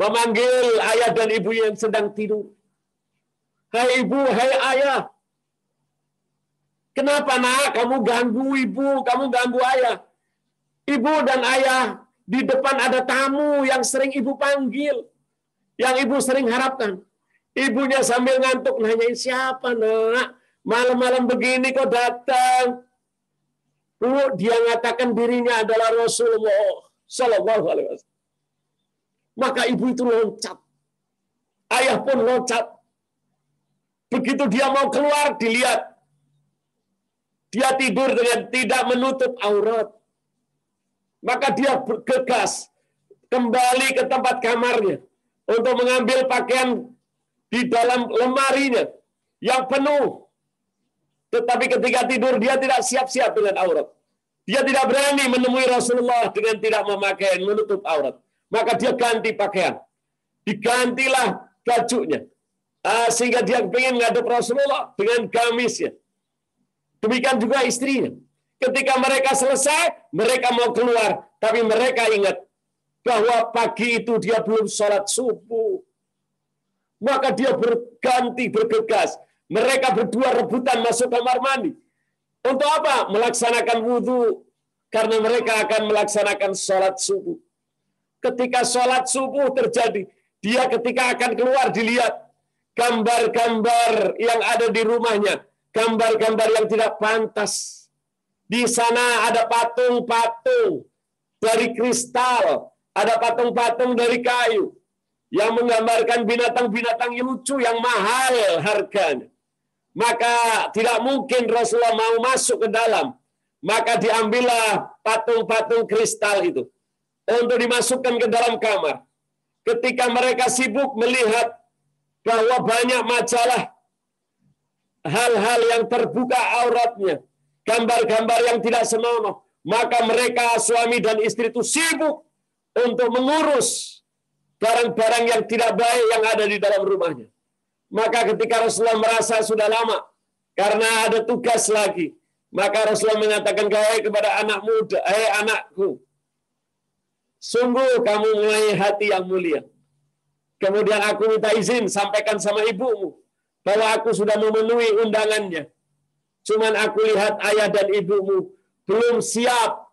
A: memanggil ayah dan ibu yang sedang tidur. "Hai ibu, hai ayah. Kenapa nak kamu ganggu ibu, kamu ganggu ayah? Ibu dan ayah di depan ada tamu yang sering ibu panggil, yang ibu sering harapkan." Ibunya sambil ngantuk nanyain, "Siapa nak? Malam-malam begini kok datang?" Dia mengatakan dirinya adalah Rasulullah Sallallahu Alaihi Wasallam. Maka ibu itu loncat, ayah pun loncat. Begitu dia mau keluar, dilihat dia tidur dengan tidak menutup aurat. Maka dia bergegas kembali ke tempat kamarnya untuk mengambil pakaian di dalam lemarinya yang penuh. Tetapi ketika tidur dia tidak siap-siap dengan aurat. Dia tidak berani menemui Rasulullah dengan tidak memakai menutup aurat. Maka dia ganti pakaian. Digantilah bajunya. Sehingga dia ingin ngadep Rasulullah dengan gamisnya. Demikian juga istrinya. Ketika mereka selesai, mereka mau keluar. Tapi mereka ingat bahwa pagi itu dia belum sholat subuh. Maka dia berganti, bergegas. Mereka berdua rebutan masuk kamar mandi. Untuk apa? Melaksanakan wudhu. Karena mereka akan melaksanakan sholat subuh. Ketika sholat subuh terjadi, dia ketika akan keluar dilihat gambar-gambar yang ada di rumahnya. Gambar-gambar yang tidak pantas. Di sana ada patung-patung dari kristal. Ada patung-patung dari kayu. Yang menggambarkan binatang-binatang yang lucu, yang mahal harganya. Maka tidak mungkin Rasulullah mau masuk ke dalam. Maka diambillah patung-patung kristal itu untuk dimasukkan ke dalam kamar. Ketika mereka sibuk melihat bahwa banyak majalah, hal-hal yang terbuka auratnya, gambar-gambar yang tidak senonoh, maka mereka suami dan istri itu sibuk untuk mengurus barang-barang yang tidak baik yang ada di dalam rumahnya. Maka ketika Rasulullah merasa sudah lama, karena ada tugas lagi, maka Rasulullah mengatakan kepada anak muda, anakku, sungguh kamu mempunyai hati yang mulia. Kemudian aku minta izin, sampaikan sama ibumu, bahwa aku sudah memenuhi undangannya. Cuman aku lihat ayah dan ibumu belum siap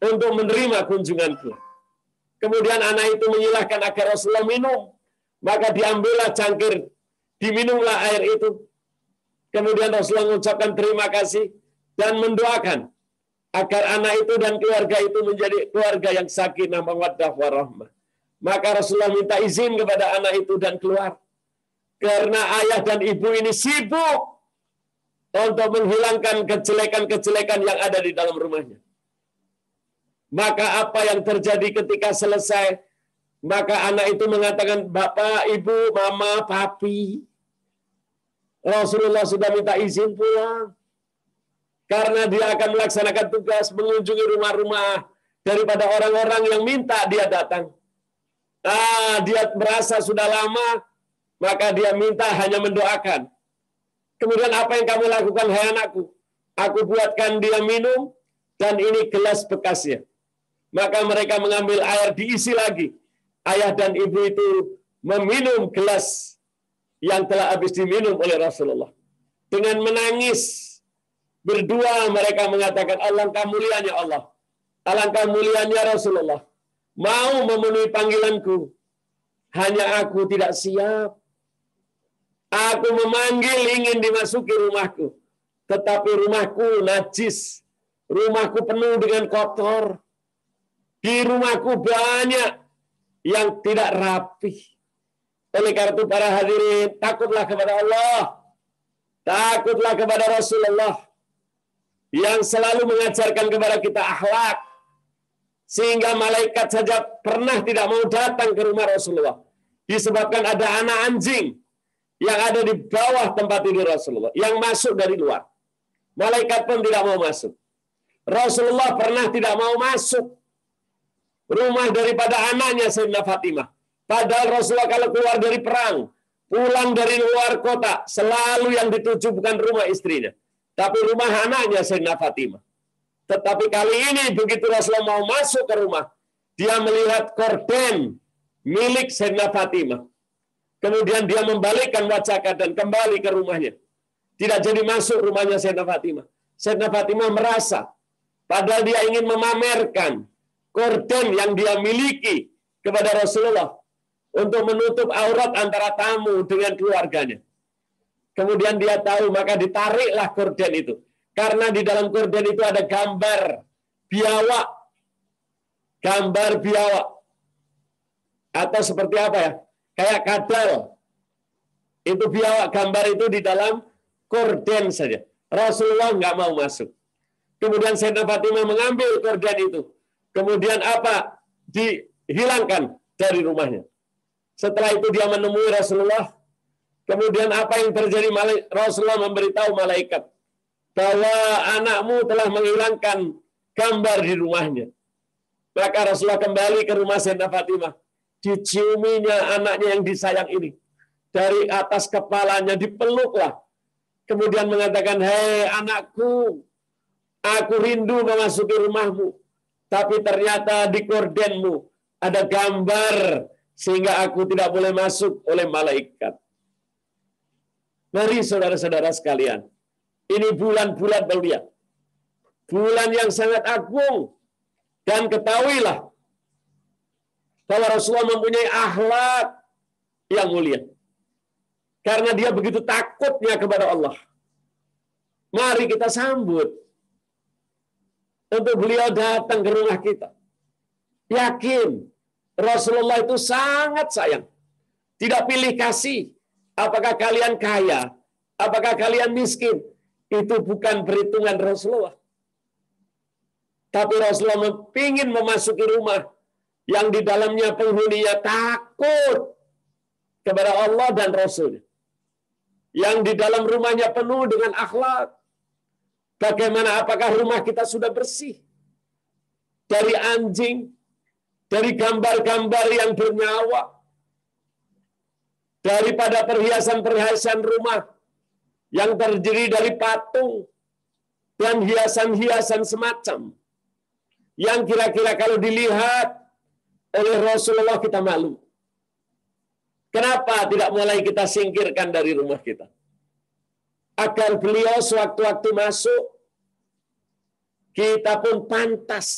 A: untuk menerima kunjunganku. Kemudian anak itu menyilahkan agar Rasulullah minum. Maka diambillah cangkir, diminumlah air itu. Kemudian Rasulullah mengucapkan terima kasih dan mendoakan agar anak itu dan keluarga itu menjadi keluarga yang sakinah mawaddah warahmah. Maka Rasulullah minta izin kepada anak itu dan keluar. Karena ayah dan ibu ini sibuk untuk menghilangkan kejelekan-kejelekan yang ada di dalam rumahnya. Maka apa yang terjadi ketika selesai? Maka anak itu mengatakan, Bapak, Ibu, Mama, Papi, Rasulullah sudah minta izin pulang. Karena dia akan melaksanakan tugas mengunjungi rumah-rumah daripada orang-orang yang minta dia datang. Dia merasa sudah lama, maka dia minta hanya mendoakan. Kemudian apa yang kamu lakukan, hai anakku? Aku buatkan dia minum, dan ini gelas bekasnya. Maka mereka mengambil air, diisi lagi. Ayah dan ibu itu meminum gelas yang telah habis diminum oleh Rasulullah. Dengan menangis, berdua mereka mengatakan, alangkah mulianya Allah. Alangkah mulianya Rasulullah. Mau memenuhi panggilanku. Hanya aku tidak siap. Aku memanggil ingin dimasuki rumahku. Tetapi rumahku najis. Rumahku penuh dengan kotor. Di rumahku banyak yang tidak rapi. Oleh karena itu para hadirin, takutlah kepada Allah. Takutlah kepada Rasulullah. Yang selalu mengajarkan kepada kita akhlak. Sehingga malaikat saja pernah tidak mau datang ke rumah Rasulullah. Disebabkan ada anak anjing yang ada di bawah tempat tidur Rasulullah. Yang masuk dari luar. Malaikat pun tidak mau masuk. Rasulullah pernah tidak mau masuk rumah daripada anaknya Sayyidina Fatimah. Padahal Rasulullah kalau keluar dari perang, pulang dari luar kota, selalu yang dituju bukan rumah istrinya, tapi rumah anaknya Sayyidina Fatimah. Tetapi kali ini begitu Rasulullah mau masuk ke rumah, dia melihat korden milik Sayyidina Fatimah. Kemudian dia membalikkan wajah dan kembali ke rumahnya. Tidak jadi masuk rumahnya Sayyidina Fatimah. Sayyidina Fatimah merasa, padahal dia ingin memamerkan korden yang dia miliki kepada Rasulullah untuk menutup aurat antara tamu dengan keluarganya. Kemudian dia tahu, maka ditariklah korden itu. Karena di dalam korden itu ada gambar biawak. Gambar biawak. Atau seperti apa ya? Kayak kadal. Itu biawak, gambar itu di dalam korden saja. Rasulullah nggak mau masuk. Kemudian Sayyidina Fatimah mengambil korden itu. Kemudian apa? Dihilangkan dari rumahnya. Setelah itu dia menemui Rasulullah. Kemudian apa yang terjadi? Rasulullah memberitahu malaikat bahwa anakmu telah menghilangkan gambar di rumahnya. Maka Rasulullah kembali ke rumah Sayyidah Fatimah. Diciuminya anaknya yang disayang ini. Dari atas kepalanya dipeluklah. Kemudian mengatakan, hei anakku, aku rindu memasuki rumahmu. Tapi ternyata di kordenmu ada gambar sehingga aku tidak boleh masuk oleh malaikat. Mari saudara-saudara sekalian, ini bulan-bulan mulia, bulan yang sangat agung, dan ketahuilah bahwa Rasulullah mempunyai akhlak yang mulia. Karena dia begitu takutnya kepada Allah. Mari kita sambut untuk beliau datang ke rumah kita. Yakin Rasulullah itu sangat sayang. Tidak pilih kasih. Apakah kalian kaya? Apakah kalian miskin? Itu bukan perhitungan Rasulullah. Tapi Rasulullah ingin memasuki rumah yang di dalamnya penghuninya takut kepada Allah dan Rasul-Nya. Yang di dalam rumahnya penuh dengan akhlak. Bagaimana, apakah rumah kita sudah bersih? Dari anjing, dari gambar-gambar yang bernyawa, daripada perhiasan-perhiasan rumah yang terdiri dari patung dan hiasan-hiasan semacam. Yang kira-kira kalau dilihat oleh Rasulullah kita malu. Kenapa tidak mulai kita singkirkan dari rumah kita? Agar beliau sewaktu-waktu masuk, kita pun pantas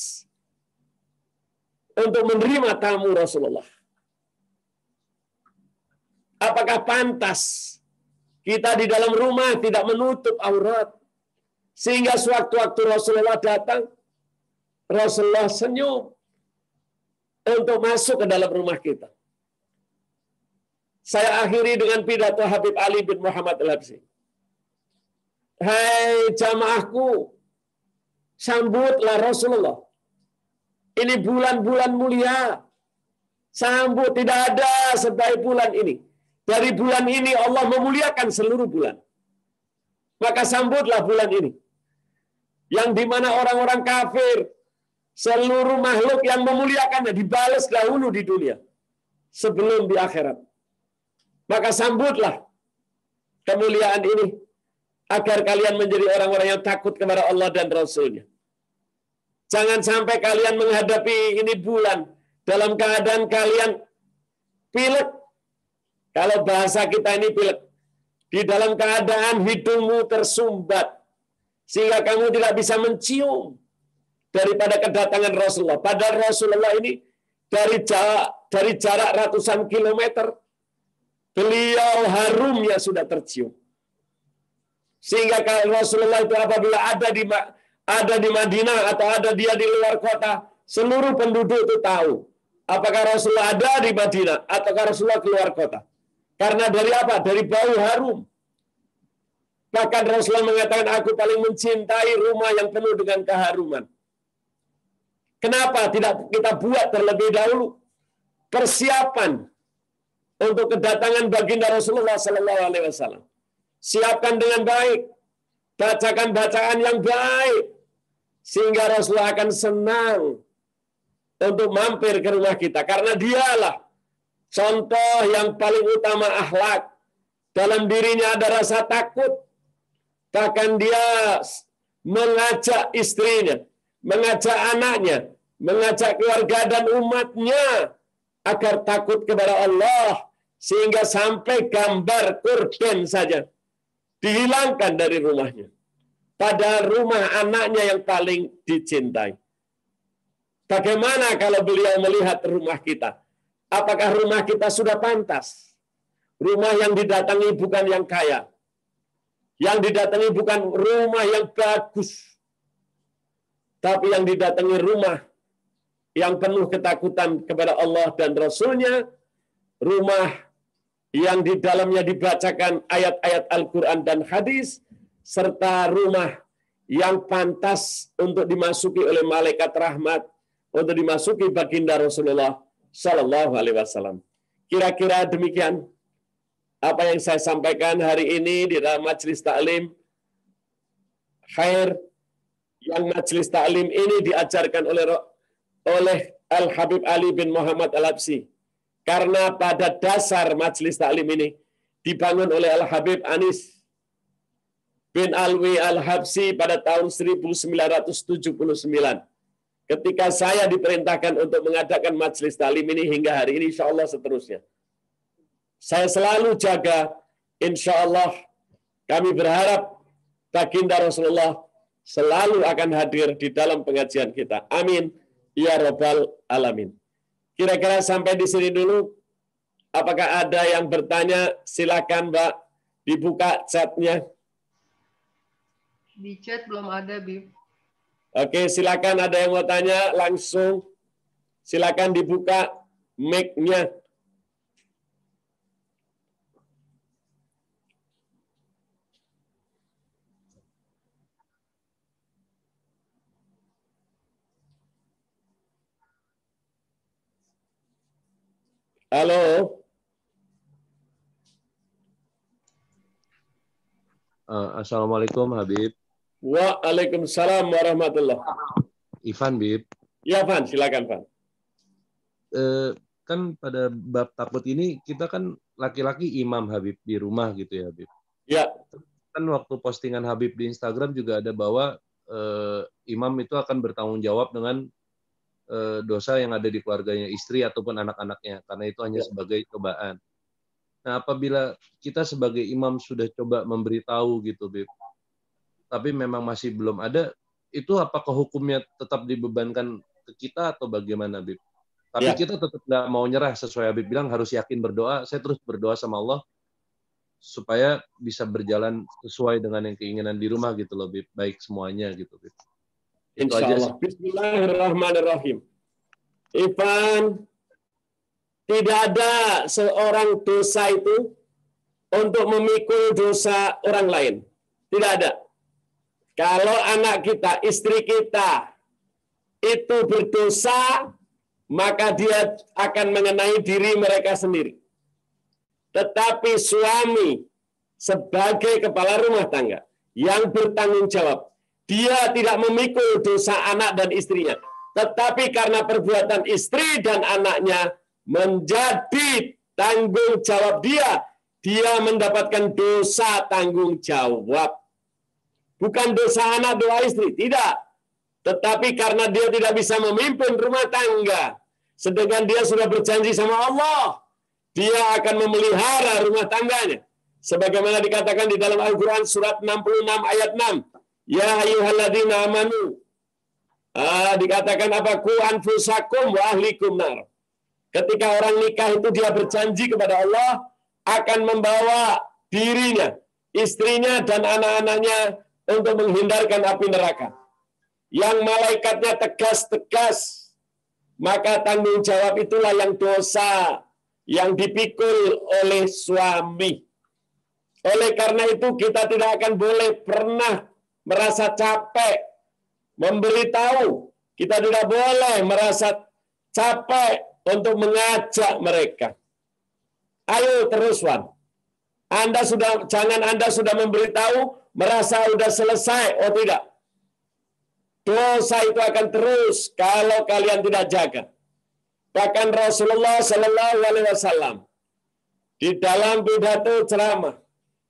A: untuk menerima tamu Rasulullah. Apakah pantas kita di dalam rumah tidak menutup aurat, sehingga sewaktu-waktu Rasulullah datang, Rasulullah senyum untuk masuk ke dalam rumah kita. Saya akhiri dengan pidato Habib Ali bin Muhammad Al-Habsyi. Hai jamaahku, sambutlah Rasulullah. Ini bulan-bulan mulia. Sambut, tidak ada sebaik bulan ini. Dari bulan ini Allah memuliakan seluruh bulan. Maka sambutlah bulan ini. Yang dimana orang-orang kafir, seluruh makhluk yang memuliakannya dibalas dahulu di dunia. Sebelum di akhirat. Maka sambutlah kemuliaan ini. Agar kalian menjadi orang-orang yang takut kepada Allah dan Rasul-Nya. Jangan sampai kalian menghadapi ini bulan dalam keadaan kalian pilek. Kalau bahasa kita ini pilek. Di dalam keadaan hidungmu tersumbat. Sehingga kamu tidak bisa mencium daripada kedatangan Rasulullah. Padahal Rasulullah ini dari jarak ratusan kilometer, beliau harumnya sudah tercium. Sehingga kalau Rasulullah itu apabila ada di Madinah atau ada dia di luar kota, seluruh penduduk itu tahu apakah Rasulullah ada di Madinah ataukah Rasulullah keluar kota. Karena dari apa? Dari bau harum. Bahkan Rasulullah mengatakan, aku paling mencintai rumah yang penuh dengan keharuman. Kenapa tidak kita buat terlebih dahulu persiapan untuk kedatangan baginda Rasulullah Sallallahu Alaihi Wasallam? Siapkan dengan baik, bacakan bacaan yang baik, sehingga Rasulullah akan senang untuk mampir ke rumah kita. Karena dialah contoh yang paling utama akhlak. Dalam dirinya ada rasa takut. Bahkan dia mengajak istrinya, mengajak anaknya, mengajak keluarga dan umatnya agar takut kepada Allah. Sehingga sampai gambar kurban saja dihilangkan dari rumahnya. Padahal rumah anaknya yang paling dicintai. Bagaimana kalau beliau melihat rumah kita? Apakah rumah kita sudah pantas? Rumah yang didatangi bukan yang kaya. Yang didatangi bukan rumah yang bagus. Tapi yang didatangi rumah yang penuh ketakutan kepada Allah dan Rasul-Nya. Rumah yang di dalamnya dibacakan ayat-ayat Al-Quran dan hadis, serta rumah yang pantas untuk dimasuki oleh malaikat rahmat, untuk dimasuki baginda Rasulullah Sallallahu Alaihi Wasallam. Kira-kira demikian apa yang saya sampaikan hari ini di dalam majelis taklim khair, yang majelis taklim ini diajarkan oleh Al-Habib Ali bin Muhammad Al-Habsyi. Karena pada dasar majelis taklim ini dibangun oleh Al-Habib Anis bin Alwi Al-Habsyi pada tahun 1979 ketika saya diperintahkan untuk mengadakan majelis taklim ini hingga hari ini, insya Allah seterusnya. Saya selalu jaga, insya Allah kami berharap baginda Rasulullah selalu akan hadir di dalam pengajian kita. Amin. Ya Rabbal Alamin. Kira-kira sampai di sini dulu. Apakah ada yang bertanya? Silakan Mbak, dibuka chatnya.
C: Di chat belum ada, Bib.
A: Oke, silakan ada yang mau tanya langsung. Silakan dibuka mic-nya. Halo.
D: Assalamualaikum Habib.
A: Waalaikumsalam warahmatullahi.
D: Ivan Bib.
A: Ya Van, silakan Van.
D: Kan pada bab takut ini kita kan laki-laki imam Habib di rumah gitu ya Habib.
A: Ya.
D: Kan waktu postingan Habib di Instagram juga ada bahwa imam itu akan bertanggung jawab dengan dosa yang ada di keluarganya, istri ataupun anak-anaknya, karena itu hanya sebagai cobaan. Nah, apabila kita sebagai imam sudah coba memberitahu gitu, Bib, tapi memang masih belum ada, itu apakah hukumnya tetap dibebankan ke kita atau bagaimana, Bib? Tapi kita tetap nggak mau nyerah, sesuai Habib bilang harus yakin berdoa. Saya terus berdoa sama Allah supaya bisa berjalan sesuai dengan yang keinginan di rumah gitu loh, Bib. Baik semuanya gitu, Bib. Itu aja sih.
A: Bismillahirrahmanirrahim. Ivan, tidak ada seorang dosa itu untuk memikul dosa orang lain. Tidak ada. Kalau anak kita, istri kita itu berdosa, maka dia akan mengenai diri mereka sendiri. Tetapi suami sebagai kepala rumah tangga yang bertanggung jawab, dia tidak memikul dosa anak dan istrinya. Tetapi karena perbuatan istri dan anaknya menjadi tanggung jawab dia mendapatkan dosa tanggung jawab. Bukan dosa anak, doa istri, tidak. Tetapi karena dia tidak bisa memimpin rumah tangga, sedangkan dia sudah berjanji sama Allah, dia akan memelihara rumah tangganya. Sebagaimana dikatakan di dalam Al-Quran surat 66 ayat 6. Ya ayyuhalladzina amanu. Dikatakan apa? Ku anfusakum wa ahlikum nar. Ketika orang nikah itu dia berjanji kepada Allah akan membawa dirinya, istrinya dan anak-anaknya untuk menghindarkan api neraka. Yang malaikatnya tegas-tegas, maka tanggung jawab itulah yang dosa yang dipikul oleh suami. Oleh karena itu kita tidak akan boleh pernah merasa capek memberitahu. Kita tidak boleh merasa capek untuk mengajak mereka. Ayo terus, Wan. Jangan Anda sudah memberitahu merasa sudah selesai. Oh tidak. Dosa itu akan terus kalau kalian tidak jaga. Bahkan Rasulullah Shallallahu Alaihi Wasallam di dalam pidato ceramah,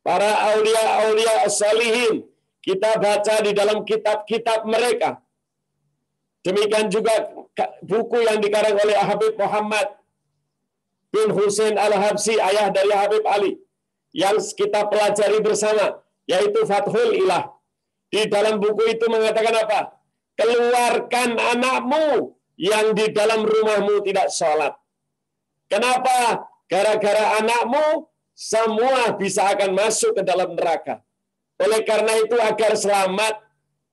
A: para aulia salihin kita baca di dalam kitab-kitab mereka. Demikian juga buku yang dikarang oleh Habib Muhammad bin Husain Al-Habsyi, ayah dari Habib Ali, yang kita pelajari bersama, yaitu Fathul Ilah. Di dalam buku itu mengatakan apa? Keluarkan anakmu yang di dalam rumahmu tidak sholat. Kenapa? Gara-gara anakmu semua bisa akan masuk ke dalam neraka. Oleh karena itu agar selamat,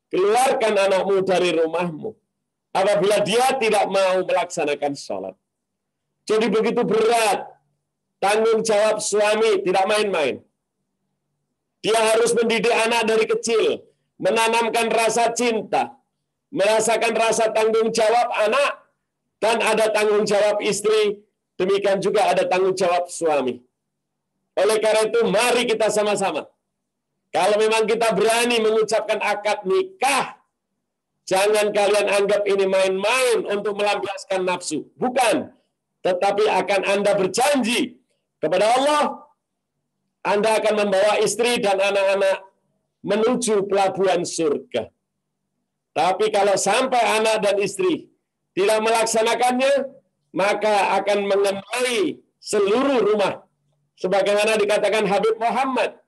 A: keluarkan anakmu dari rumahmu apabila dia tidak mau melaksanakan sholat. Jadi begitu berat tanggung jawab suami, tidak main-main. Dia harus mendidik anak dari kecil, menanamkan rasa cinta, merasakan rasa tanggung jawab anak, dan ada tanggung jawab istri, demikian juga ada tanggung jawab suami. Oleh karena itu, mari kita sama-sama. Kalau memang kita berani mengucapkan akad nikah, jangan kalian anggap ini main-main untuk melampiaskan nafsu. Bukan. Tetapi akan Anda berjanji kepada Allah, Anda akan membawa istri dan anak-anak menuju pelabuhan surga. Tapi kalau sampai anak dan istri tidak melaksanakannya, maka akan mengenai seluruh rumah. Sebagaimana dikatakan Habib Muhammad,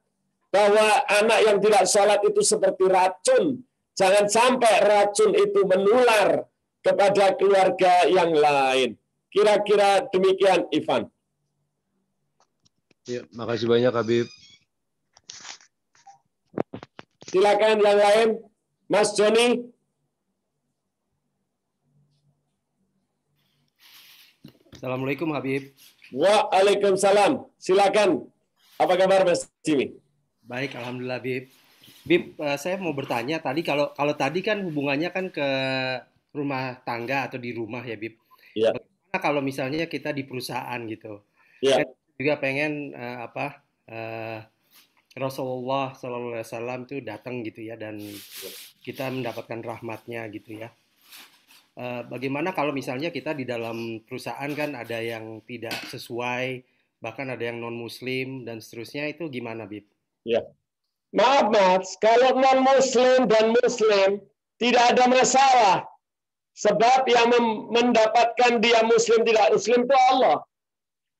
A: bahwa anak yang tidak sholat itu seperti racun. Jangan sampai racun itu menular kepada keluarga yang lain. Kira-kira demikian, Ivan.
D: Ya, makasih banyak Habib.
A: Silakan yang lain, Mas Joni.
C: Assalamualaikum Habib.
A: Waalaikumsalam. Silakan. Apa kabar Mas Jimmy?
C: Baik, alhamdulillah Habib. Habib, saya mau bertanya tadi kalau tadi kan hubungannya kan ke rumah tangga atau di rumah ya, Habib.
A: Iya.
C: Bagaimana kalau misalnya kita di perusahaan gitu?
A: Iya.
C: Saya juga pengen Rasulullah SAW itu datang gitu ya, dan kita mendapatkan rahmatnya gitu ya. Bagaimana kalau misalnya kita di dalam perusahaan kan ada yang tidak sesuai, bahkan ada yang non-muslim dan seterusnya, itu gimana, Bib?
A: Ya. Maaf Mas, kalau non-muslim dan muslim tidak ada masalah. Sebab yang mendapatkan dia muslim tidak muslim itu Allah.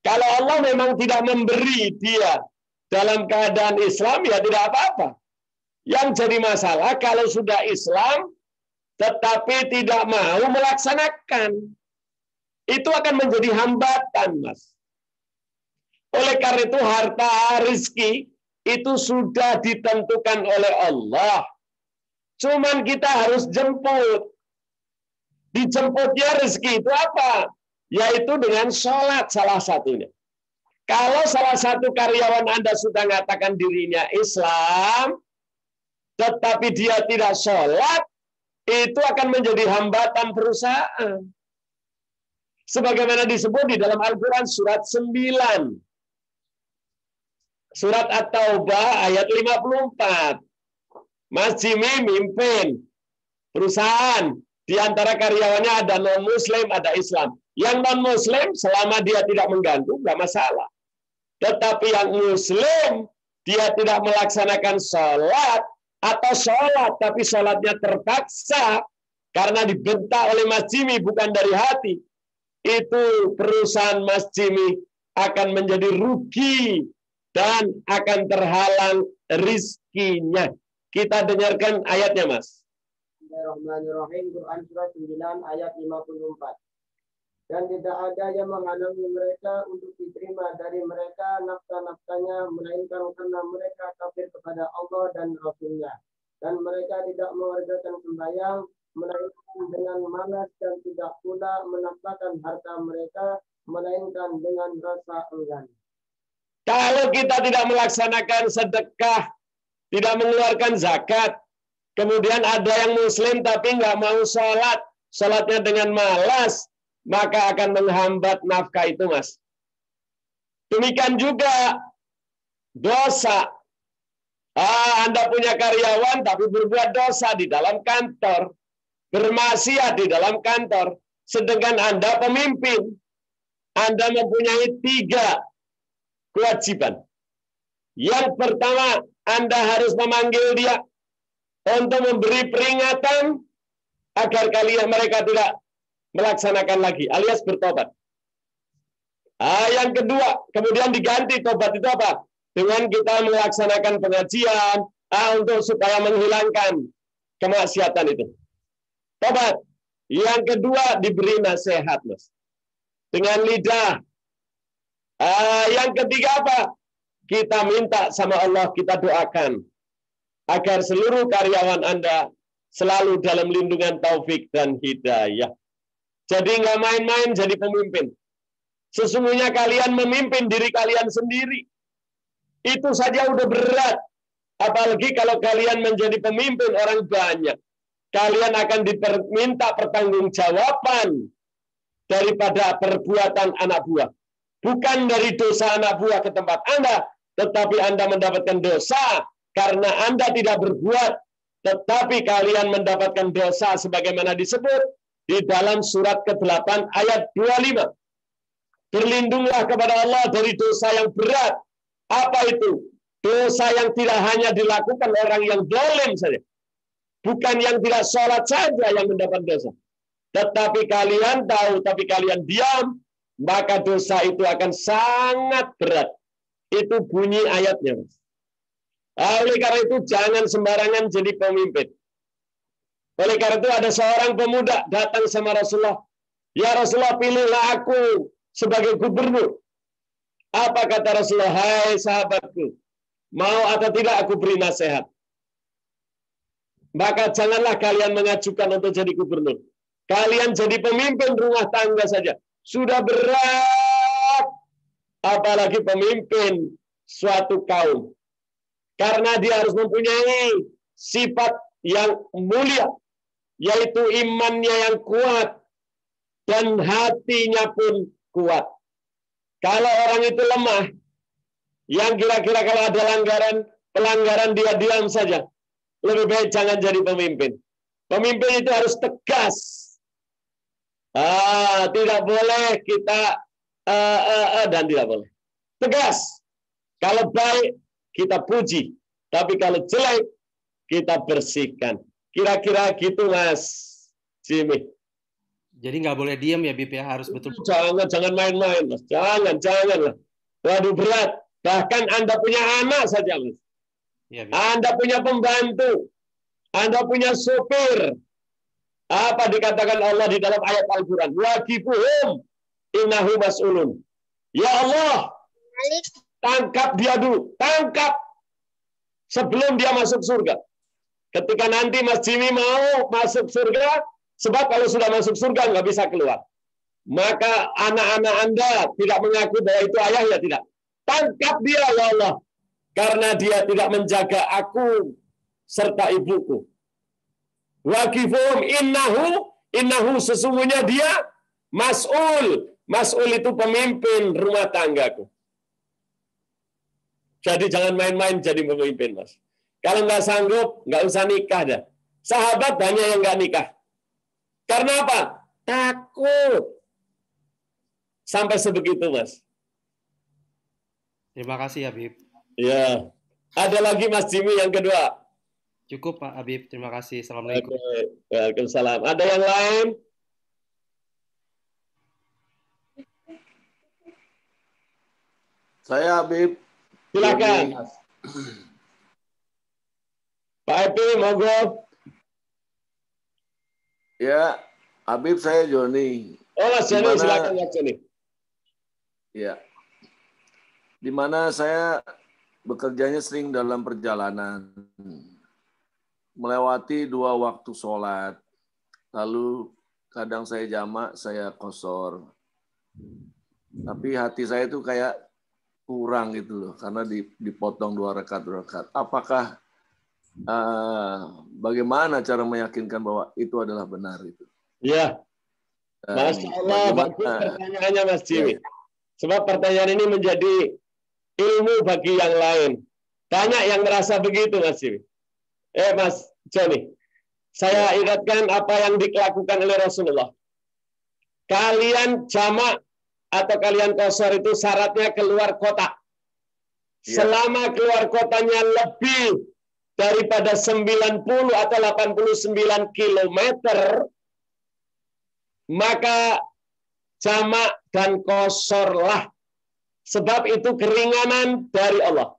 A: Kalau Allah memang tidak memberi dia dalam keadaan Islam, ya tidak apa-apa. Yang jadi masalah kalau sudah Islam tetapi tidak mau melaksanakan, itu akan menjadi hambatan, Mas. Oleh karena itu harta rezeki itu sudah ditentukan oleh Allah. Cuman kita harus jemput. Dijemputnya rezeki itu apa? Yaitu dengan sholat salah satunya. Kalau salah satu karyawan Anda sudah mengatakan dirinya Islam, tetapi dia tidak sholat, itu akan menjadi hambatan perusahaan. Sebagaimana disebut di dalam Al-Quran surat 9. Surat At-Taubah ayat 54. Mas Jimmy mimpin perusahaan. Di antara karyawannya ada non-muslim, ada Islam. Yang non-muslim selama dia tidak mengganggu, nggak masalah. Tetapi yang muslim, dia tidak melaksanakan sholat, atau sholat, tapi sholatnya terpaksa, karena dibentak oleh Mas Jimmy, bukan dari hati. Itu perusahaan Mas Jimmy akan menjadi rugi, dan akan terhalang rizkinya. Kita dengarkan ayatnya, Mas.
B: Bismillahirrahmanirrahim. Quran surah 9 ayat 54. Dan tidak ada yang menghalangi mereka untuk diterima dari mereka nafkah-nafkahnya, melainkan karena mereka kafir kepada Allah dan Rasul-Nya. Dan mereka tidak mengerjakan sembahyang, melainkan dengan malas, dan tidak pula menafkahkan harta mereka, melainkan dengan rasa enggan.
A: Kalau kita tidak melaksanakan sedekah, tidak mengeluarkan zakat, kemudian ada yang muslim tapi nggak mau sholat, sholatnya dengan malas, maka akan menghambat nafkah itu, Mas. Demikian juga dosa. Anda punya karyawan tapi berbuat dosa di dalam kantor, bermaksiat di dalam kantor, sedangkan Anda pemimpin. Anda mempunyai 3 kewajiban. Yang pertama, Anda harus memanggil dia untuk memberi peringatan agar mereka tidak melaksanakan lagi, alias bertobat. Yang kedua, kemudian diganti tobat itu apa? Dengan kita melaksanakan pengajian untuk supaya menghilangkan kemaksiatan itu. Tobat. Yang kedua, diberi nasihat, Mas. Dengan lidah. Yang ketiga apa? Kita minta sama Allah, kita doakan agar seluruh karyawan Anda selalu dalam lindungan taufik dan hidayah. Jadi nggak main-main jadi pemimpin. Sesungguhnya kalian memimpin diri kalian sendiri. Itu saja udah berat. Apalagi kalau kalian menjadi pemimpin orang banyak. Kalian akan diminta pertanggungjawaban daripada perbuatan anak buah. Bukan dari dosa anak buah ke tempat Anda, tetapi Anda mendapatkan dosa karena Anda tidak berbuat, tetapi kalian mendapatkan dosa sebagaimana disebut di dalam surat ke-8 ayat 25. Berlindunglah kepada Allah dari dosa yang berat. Apa itu? Dosa yang tidak hanya dilakukan orang yang zalim saja, Bukan yang tidak sholat saja yang mendapat dosa. Tetapi kalian tahu, tapi kalian diam, maka dosa itu akan sangat berat. Itu bunyi ayatnya. Oleh karena itu jangan sembarangan jadi pemimpin. Oleh karena itu ada seorang pemuda datang sama Rasulullah. Ya Rasulullah, pilihlah aku sebagai gubernur. Apa kata Rasulullah? Hai sahabatku, mau atau tidak aku beri nasihat. Maka janganlah kalian mengajukan untuk jadi gubernur. Kalian jadi pemimpin rumah tangga saja. Sudah berat. Apalagi pemimpin suatu kaum. Karena dia harus mempunyai sifat yang mulia. Yaitu imannya yang kuat. Dan hatinya pun kuat. Kalau orang itu lemah, yang kira-kira kalau ada pelanggaran dia diam saja. Lebih baik jangan jadi pemimpin. Pemimpin itu harus tegas. Tidak boleh kita dan tidak boleh. Tegas. Kalau baik kita puji, tapi kalau jelek kita bersihkan. Kira-kira gitu Mas Jimmy.
C: Jadi nggak boleh diam ya Bib ya, harus betul.
A: Jangan main-main Mas. Janganlah. Waduh berat. Bahkan Anda punya anak saja Mas.
C: Ya,
A: Anda punya pembantu. Anda punya supir. Apa dikatakan Allah di dalam ayat Al-Quran? Waqifuhum innahu mas'ulun. Ya Allah, tangkap dia dulu. Tangkap. Sebelum dia masuk surga. Ketika nanti Mas Jimmy mau masuk surga, sebab kalau sudah masuk surga nggak bisa keluar. Maka anak-anak Anda tidak mengaku bahwa itu ayahnya, tidak. Tangkap dia, ya Allah. Karena dia tidak menjaga aku serta ibuku. Waqifuhum innahu sesungguhnya dia mas'ul. Mas'ul itu pemimpin rumah tanggaku. Jadi jangan main-main jadi pemimpin, Mas. Kalau nggak sanggup, nggak usah nikah dah. Sahabat banyak yang nggak nikah. Karena apa? Takut. Sampai sebegitu, Mas.
C: Terima kasih Habib.
A: Ya. Ada lagi Mas Jimmy yang kedua.
C: Cukup Pak Habib, terima kasih. Assalamualaikum.
A: Waalaikumsalam. Ada yang lain?
E: Saya Habib.
A: Silakan. Pak Epi, monggo.
E: Ya, Habib saya Joni.
A: Oh, Mas Joni, silakan Mas Joni.
E: Ya. Di mana saya bekerjanya sering dalam perjalanan. Melewati 2 waktu sholat. Lalu kadang saya jamak, saya qashar. Tapi hati saya itu kayak kurang gitu loh. Karena dipotong 2 rakaat. Apakah bagaimana cara meyakinkan bahwa itu adalah benar itu?
A: Ya. Masya Allah, bagus pertanyaannya Mas Jimmy. Ya. Sebab pertanyaan ini menjadi ilmu bagi yang lain. Banyak yang merasa begitu, Mas Jimmy. Mas Joni, saya ingatkan apa yang dilakukan oleh Rasulullah. Kalian jamak atau kalian qashar itu syaratnya keluar kota. Ya. Selama keluar kotanya lebih daripada 90 atau 89 kilometer, maka jamak dan qasharlah. Sebab itu keringanan dari Allah.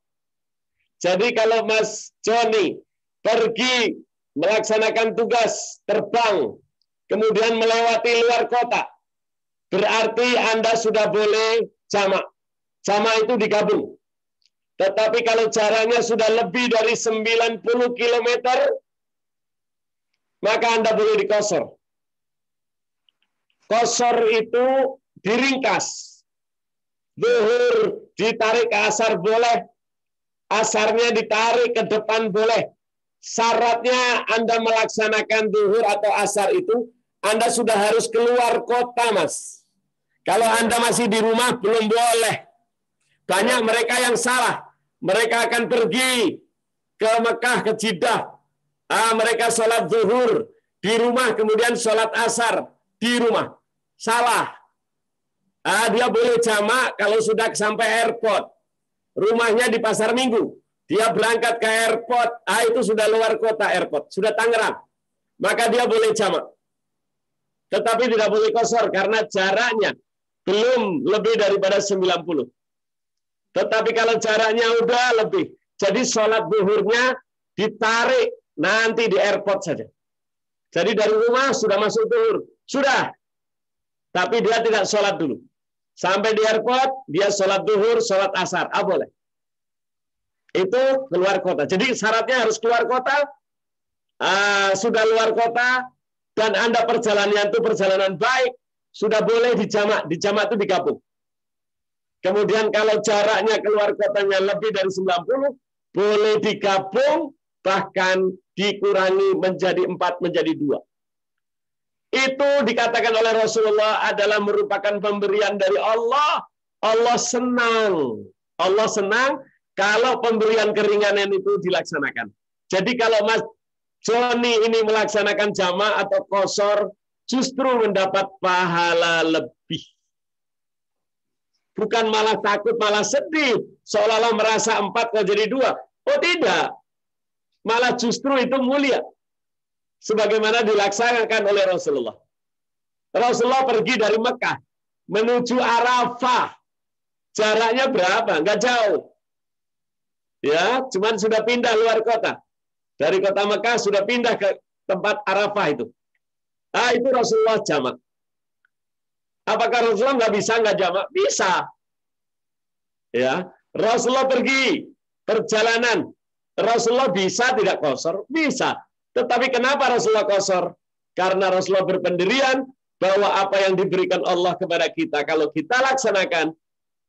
A: Jadi kalau Mas Joni pergi melaksanakan tugas terbang, kemudian melewati luar kota, berarti Anda sudah boleh jamak. Jamak itu digabung. Tetapi kalau jaraknya sudah lebih dari 90 km, maka Anda boleh diqashar. Qashar itu diringkas. Zuhur ditarik ke asar boleh, asarnya ditarik ke depan boleh. Syaratnya Anda melaksanakan zuhur atau asar itu, Anda sudah harus keluar kota, Mas. Kalau Anda masih di rumah, belum boleh. Banyak mereka yang salah. Mereka akan pergi ke Mekah, ke Jeddah. Mereka sholat zuhur di rumah, kemudian sholat asar di rumah. Salah. Dia boleh jamak kalau sudah sampai airport. Rumahnya di Pasar Minggu. Dia berangkat ke airport, itu sudah luar kota airport, sudah Tangerang. Maka dia boleh jamak. Tetapi tidak boleh qasar karena jaraknya belum lebih daripada 90. Tetapi kalau jaraknya udah lebih, jadi sholat zuhurnya ditarik nanti di airport saja. Jadi dari rumah sudah masuk zuhur, sudah. Tapi dia tidak sholat dulu. Sampai di airport, dia sholat zuhur, sholat asar. Boleh. Itu keluar kota. Jadi syaratnya harus keluar kota, sudah luar kota, dan Anda perjalanannya itu perjalanan baik, sudah boleh dijamak. Dijamak itu digabung. Kemudian kalau jaraknya keluar kotanya lebih dari 90, boleh digabung, bahkan dikurangi menjadi 4, menjadi 2. Itu dikatakan oleh Rasulullah adalah merupakan pemberian dari Allah. Allah senang. Allah senang kalau pemberian keringanan itu dilaksanakan. Jadi kalau Mas Joni ini melaksanakan jamak atau qasar, justru mendapat pahala lebih. Bukan malah takut, malah sedih. Seolah-olah merasa 4 kok jadi 2. Oh tidak. Malah justru itu mulia. Sebagaimana dilaksanakan oleh Rasulullah. Rasulullah pergi dari Mekah menuju Arafah. Jaraknya berapa? Enggak jauh. Ya, cuman sudah pindah luar kota. Dari kota Mekah sudah pindah ke tempat Arafah itu. Itu Rasulullah jamak. Apakah Rasulullah nggak bisa nggak jamak? Bisa. Ya, Rasulullah pergi perjalanan. Rasulullah bisa tidak qasar? Bisa. Tetapi kenapa Rasulullah qasar? Karena Rasulullah berpendirian bahwa apa yang diberikan Allah kepada kita, kalau kita laksanakan,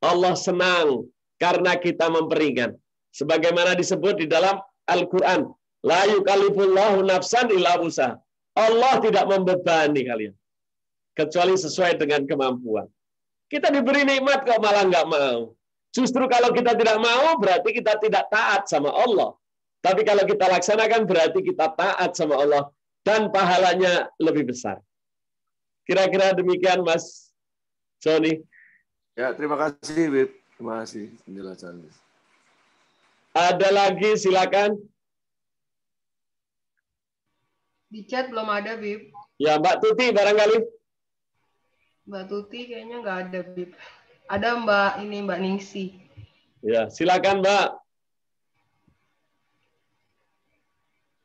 A: Allah senang karena kita memperingan. Sebagaimana disebut di dalam Al-Quran, la yukallifullahu nafsan illa wus'aha. Allah tidak membebani kalian, kecuali sesuai dengan kemampuan. Kita diberi nikmat kok malah nggak mau. Justru kalau kita tidak mau, berarti kita tidak taat sama Allah. Tapi kalau kita laksanakan, berarti kita taat sama Allah. Dan pahalanya lebih besar. Kira-kira demikian, Mas Joni.
E: Ya, terima kasih, Bib. Terima kasih penjelasannya.
A: Ada lagi, silakan.
F: Di chat belum ada, Bib.
A: Ya, Mbak Tuti barangkali.
F: Mbak Tuti kayaknya nggak ada, Bib. Ada Mbak Ningsi.
A: Ya, silakan, Mbak.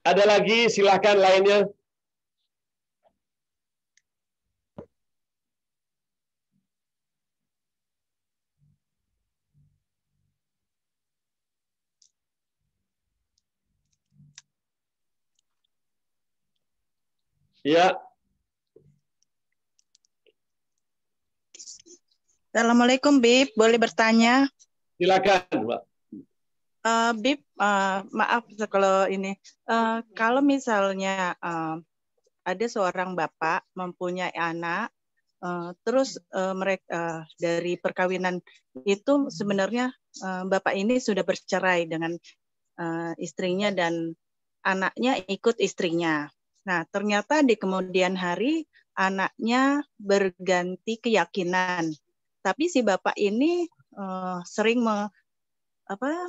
A: Ada lagi, silakan lainnya. Ya.
G: Assalamualaikum, Bib. Boleh bertanya?
A: Silakan, Mbak.
G: Bib, maaf kalau ini. Kalau misalnya ada seorang bapak mempunyai anak, terus mereka dari perkawinan itu sebenarnya bapak ini sudah bercerai dengan istrinya dan anaknya ikut istrinya. Nah, ternyata di kemudian hari anaknya berganti keyakinan. Tapi si bapak ini sering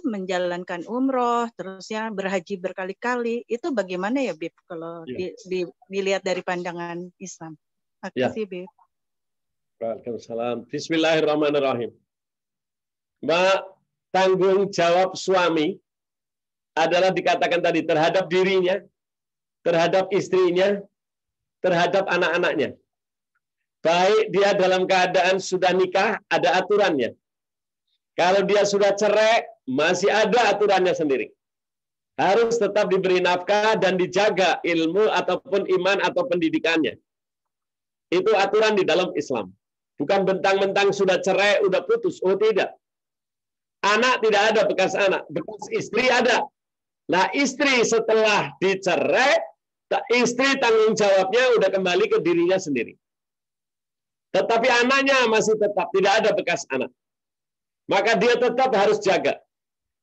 G: menjalankan umroh, terusnya berhaji berkali-kali. Itu bagaimana ya, Bib, kalau dilihat dari pandangan Islam? Terima kasih, Bib.
A: Waalaikumsalam. Bismillahirrahmanirrahim. Mbak, tanggung jawab suami adalah dikatakan tadi terhadap dirinya, terhadap istrinya, terhadap anak-anaknya. Baik dia dalam keadaan sudah nikah, ada aturannya. Kalau dia sudah cerai, masih ada aturannya sendiri. Harus tetap diberi nafkah dan dijaga ilmu ataupun iman atau pendidikannya. Itu aturan di dalam Islam. Bukan bentang-bentang sudah cerai, udah putus. Oh tidak. Anak tidak ada bekas anak. Bekas istri ada. Nah istri setelah dicerai, istri tanggung jawabnya udah kembali ke dirinya sendiri. Tetapi anaknya masih tetap tidak ada bekas anak. Maka dia tetap harus jaga.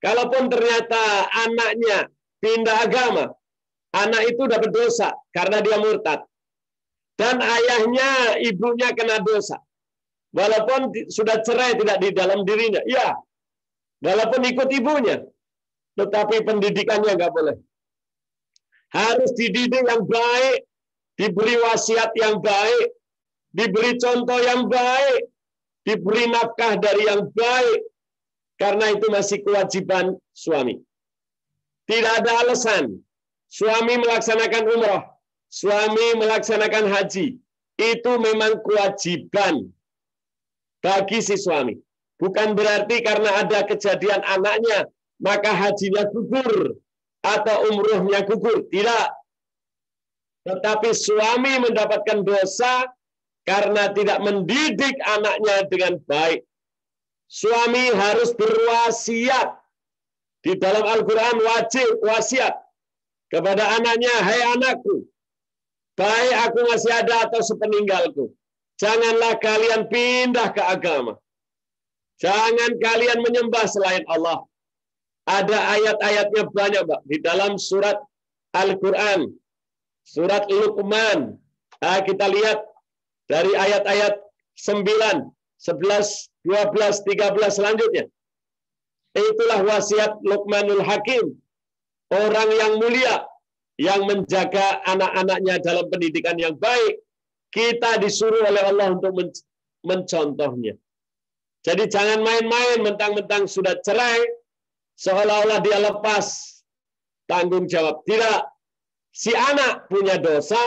A: Kalaupun ternyata anaknya pindah agama, anak itu udah berdosa karena dia murtad. Dan ayahnya, ibunya kena dosa. Walaupun sudah cerai tidak di dalam dirinya. Ya, walaupun ikut ibunya. tetapi pendidikannya nggak boleh. Harus dididik yang baik, diberi wasiat yang baik, diberi contoh yang baik, diberi nafkah dari yang baik, karena itu masih kewajiban suami. Tidak ada alasan suami melaksanakan umrah, suami melaksanakan haji, itu memang kewajiban bagi si suami. Bukan berarti karena ada kejadian anaknya, maka hajinya gugur atau umrohnya gugur. Tidak. Tetapi suami mendapatkan dosa karena tidak mendidik anaknya dengan baik. Suami harus berwasiat. Di dalam Al-Quran wajib wasiat kepada anaknya, hai anakku, baik aku masih ada atau sepeninggalku, janganlah kalian pindah ke agama. Jangan kalian menyembah selain Allah. Ada ayat-ayatnya banyak, Pak, di dalam surat Al-Quran, surat Luqman. Nah, kita lihat dari ayat-ayat 9, 11, 12, 13 selanjutnya. Itulah wasiat Luqmanul Hakim, orang yang mulia, yang menjaga anak-anaknya dalam pendidikan yang baik. Kita disuruh oleh Allah untuk mencontohnya. Jadi jangan main-main mentang-mentang sudah cerai, seolah-olah dia lepas tanggung jawab. Tidak. Si anak punya dosa,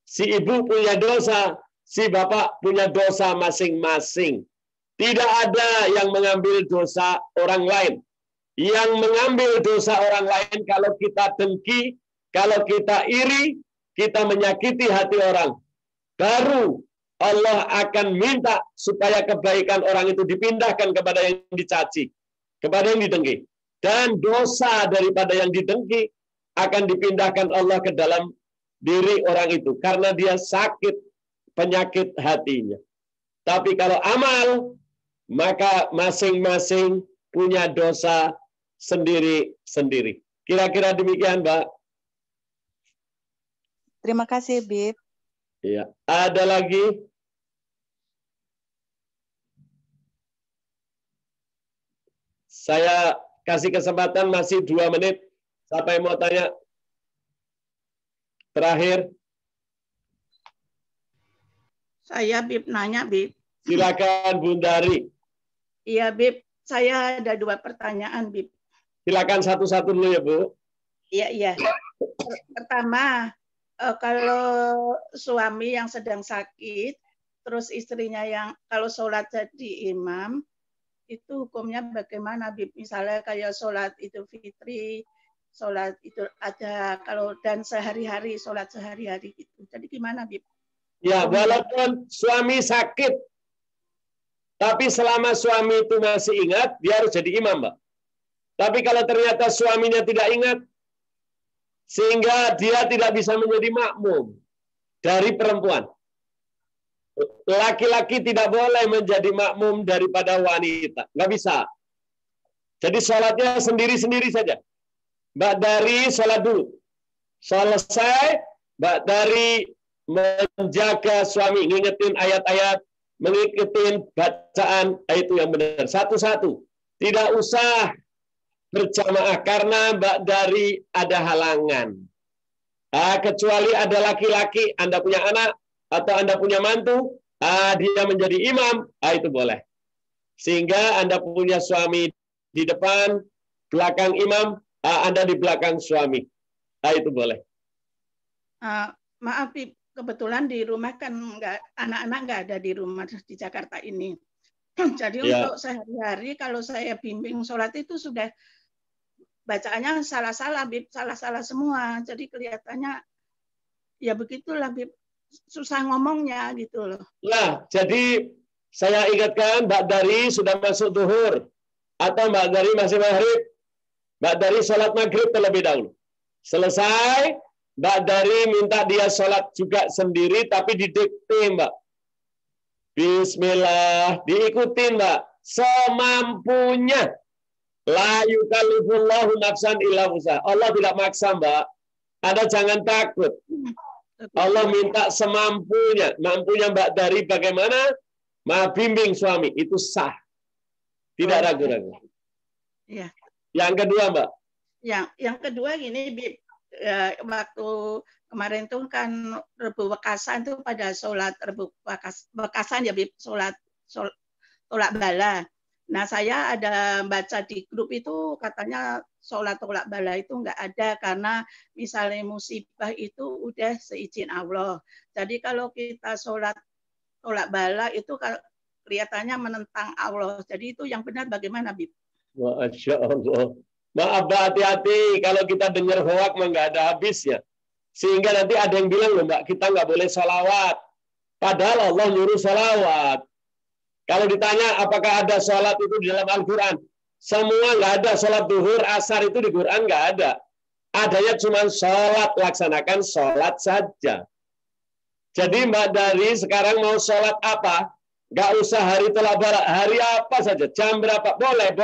A: si ibu punya dosa, si bapak punya dosa masing-masing. Tidak ada yang mengambil dosa orang lain. Yang mengambil dosa orang lain kalau kita dengki, kalau kita iri, kita menyakiti hati orang. Baru Allah akan minta supaya kebaikan orang itu dipindahkan kepada yang dicaci, kepada yang didengki. Dan dosa daripada yang didengki akan dipindahkan Allah ke dalam diri orang itu. Karena dia sakit penyakit hatinya. Tapi kalau amal, maka masing-masing punya dosa sendiri-sendiri. Kira-kira demikian, Mbak.
G: Terima kasih, Bib.
A: Iya. Ada lagi? Saya kasih kesempatan masih 2 menit. Siapa yang mau tanya? Terakhir.
H: Saya, Bib, nanya, Bib.
A: Silakan, Bundari.
H: Iya, Bib. Saya ada 2 pertanyaan, Bib.
A: Silakan satu-satu dulu ya, Bu.
H: Iya, iya. Pertama, kalau suami yang sedang sakit, terus istrinya yang kalau sholat jadi imam, itu hukumnya bagaimana, Bib? Misalnya kayak sholat Idul Fitri, sholat itu ada kalau dan sehari-hari, sholat sehari-hari gitu. Jadi gimana, Bib?
A: Ya, walaupun suami sakit, tapi selama suami itu masih ingat, dia harus jadi imam, Mbak. Tapi kalau ternyata suaminya tidak ingat, sehingga dia tidak bisa menjadi makmum dari perempuan. Laki-laki tidak boleh menjadi makmum daripada wanita. Nggak bisa. Jadi sholatnya sendiri-sendiri saja. Mbak Dari sholat dulu. Selesai, Mbak Dari menjaga suami, ngingetin ayat-ayat, mengikutin bacaan, itu yang benar. Satu-satu. Tidak usah berjamaah karena Mbak Dari ada halangan. Kecuali ada laki-laki, Anda punya anak atau Anda punya mantu, dia menjadi imam, itu boleh. Sehingga Anda punya suami di depan, belakang imam, Anda di belakang suami, itu boleh.
H: Maaf, kebetulan di rumah kan anak-anak nggak ada di rumah di Jakarta ini. Jadi untuk sehari-hari kalau saya bimbing sholat itu sudah bacaannya salah-salah, Bib, salah-salah semua. Jadi kelihatannya ya begitulah, Bib, susah ngomongnya gitu loh.
A: Nah, jadi saya ingatkan Mbak Dari sudah masuk zuhur atau Mbak Dari masih maghrib. Mbak Dari sholat maghrib terlebih dahulu. Selesai, Mbak Dari minta dia sholat juga sendiri tapi didikte, Mbak. Bismillah, diikutin, Mbak. Semampunya. La yukallifullahu nafsan illa wus'aha. Allah tidak maksa, Mbak. Anda jangan takut. Allah minta semampunya. Mampunya Mbak Dari bagaimana? Bimbing suami. Itu sah. Tidak ragu-ragu.
H: Ya.
A: Yang kedua, Mbak.
H: Yang kedua gini, Bib, waktu kemarin tuh kan Rebu Wekasan tuh pada sholat Rebu Wekasan ya, Bib, sholat tolak bala. Nah, saya ada baca di grup itu katanya sholat tolak bala itu nggak ada karena misalnya musibah itu udah seizin Allah. Jadi kalau kita sholat tolak bala itu kelihatannya menentang Allah. Jadi itu yang benar bagaimana, Bib?
A: Masya Allah. Maaf, hati-hati kalau kita dengar hoak mah nggak ada habisnya. Sehingga nanti ada yang bilang loh Mbak, kita nggak boleh sholawat. Padahal Allah nyuruh sholawat. Kalau ditanya apakah ada sholat itu di dalam Al-Quran, semua nggak ada. Sholat duhur, asar itu di Quran nggak ada. Adanya cuma sholat, laksanakan sholat saja. Jadi Mbak Dari sekarang mau sholat apa? Nggak usah hari tolak bala, hari apa saja, jam berapa, boleh.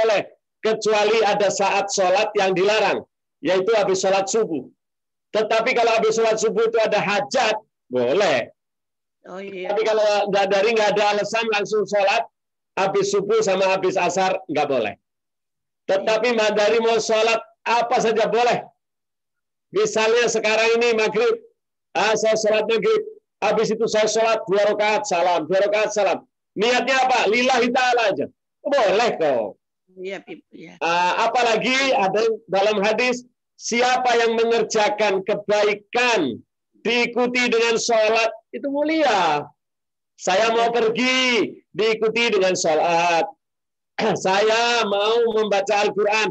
A: Kecuali ada saat sholat yang dilarang, yaitu habis sholat subuh. Tetapi kalau habis sholat subuh itu ada hajat, boleh.
H: Oh, iya.
A: Tapi kalau Dari nggak ada alasan langsung sholat, habis subuh sama habis asar, nggak boleh. Tetapi Mbak Dari mau sholat apa saja boleh. Misalnya sekarang ini maghrib, saya sholat maghrib, habis itu saya sholat 2 rakaat salam, 2 rakaat salam. Niatnya apa? Lillahi ta'ala aja. Boleh kok.
H: Iya, ya.
A: Apalagi ada dalam hadis, siapa yang mengerjakan kebaikan diikuti dengan sholat, itu mulia. Saya mau pergi, diikuti dengan sholat. Saya mau membaca Al-Quran,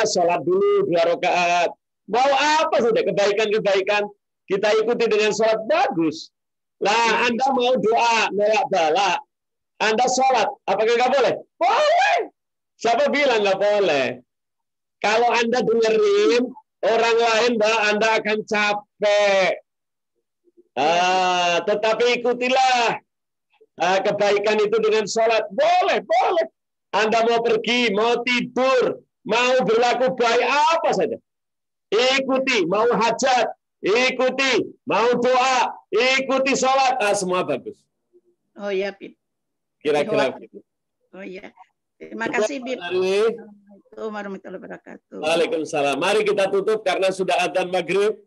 A: sholat dulu 2 rakaat. Mau apa saja kebaikan-kebaikan, kita ikuti dengan sholat, bagus. Nah, Anda mau doa, nolak bala, Anda sholat, apakah nggak boleh? Boleh. Siapa bilang nggak boleh? Kalau Anda dengerin orang lain, Anda akan capek. Tetapi ikutilah kebaikan itu dengan sholat. Boleh. Anda mau pergi, mau tidur, mau berlaku baik, apa saja. Ikuti, mau hajat, ikuti, mau doa, ikuti sholat. Semua bagus.
H: Oh iya, Bib.
A: Kira-kira.
H: Oh iya. Terima kasih, Bib. Assalamualaikum warahmatullahi wabarakatuh.
A: Waalaikumsalam. Mari kita tutup karena sudah adzan maghrib.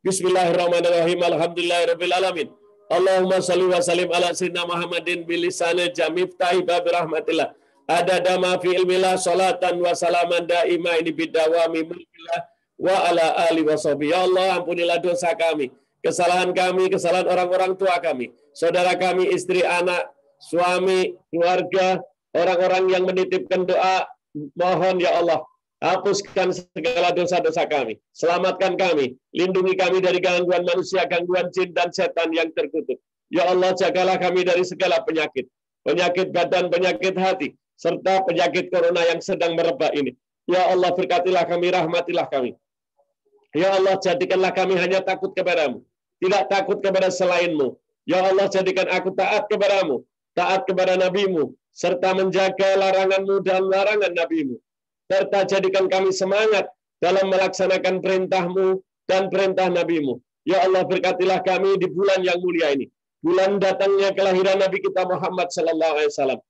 A: Bismillahirrahmanirrahim. Alhamdulillahirrahmanirrahim. Allahumma salli wa sallim ala sayyidina Muhammadin bilisana jamiftahi babi rahmatillah. Adada ma fi ilmillah salatan wa salaman daima ini bidawami mulkillah wa ala ali wa sahbihi. Ya Allah, ampunilah dosa kami, kesalahan kami, kesalahan orang-orang tua kami, saudara kami, istri, anak, suami, keluarga, orang-orang yang menitipkan doa. Mohon ya Allah, hapuskan segala dosa-dosa kami, selamatkan kami, lindungi kami dari gangguan manusia, gangguan jin dan setan yang terkutuk. Ya Allah, jagalah kami dari segala penyakit, penyakit badan, penyakit hati, serta penyakit corona yang sedang merebak ini. Ya Allah, berkatilah kami, rahmatilah kami. Ya Allah, jadikanlah kami hanya takut kepadamu, tidak takut kepada selainmu. Ya Allah, jadikan aku taat kepadamu, taat kepada nabimu, serta menjaga laranganmu dan larangan nabimu. Serta jadikan kami semangat dalam melaksanakan perintahmu dan perintah nabimu. Ya Allah, berkatilah kami di bulan yang mulia ini, bulan datangnya kelahiran Nabi kita Muhammad sallallahu alaihi wasallam.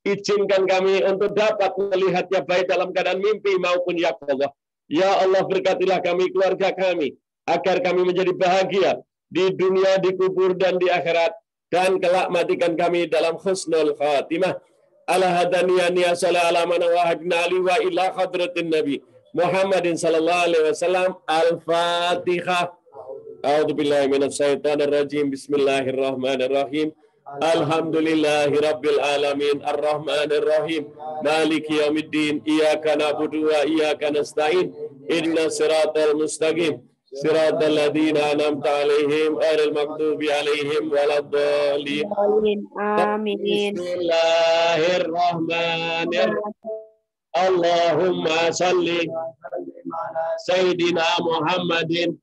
A: Izinkan kami untuk dapat melihatnya baik dalam keadaan mimpi maupun yaqظah. Ya Allah, berkatilah kami, keluarga kami, agar kami menjadi bahagia di dunia, di kubur, dan di akhirat. Dan kelak matikan kami dalam husnul khatimah. Ala hadaniyani asala ala man wahidna ali wa ila hadratin nabi Muhammadin sallallahu alaihi wasallam. Al-Fatihah. A'udzu billahi minasy syaithanir rajim. Bismillahirrahmanirrahim. Alhamdulillahi rabbil alamin arrahmanir rahim maliki yaumiddin iyyaka na'budu wa iyyaka nasta'in ihdinas siratal mustaqim siratal ladzina an'amta 'alaihim ghairil maghdubi 'alaihim waladdallin.
I: Amin.
A: Bismillahirrahmanirrahim. Allahumma salli sayyidina Muhammadin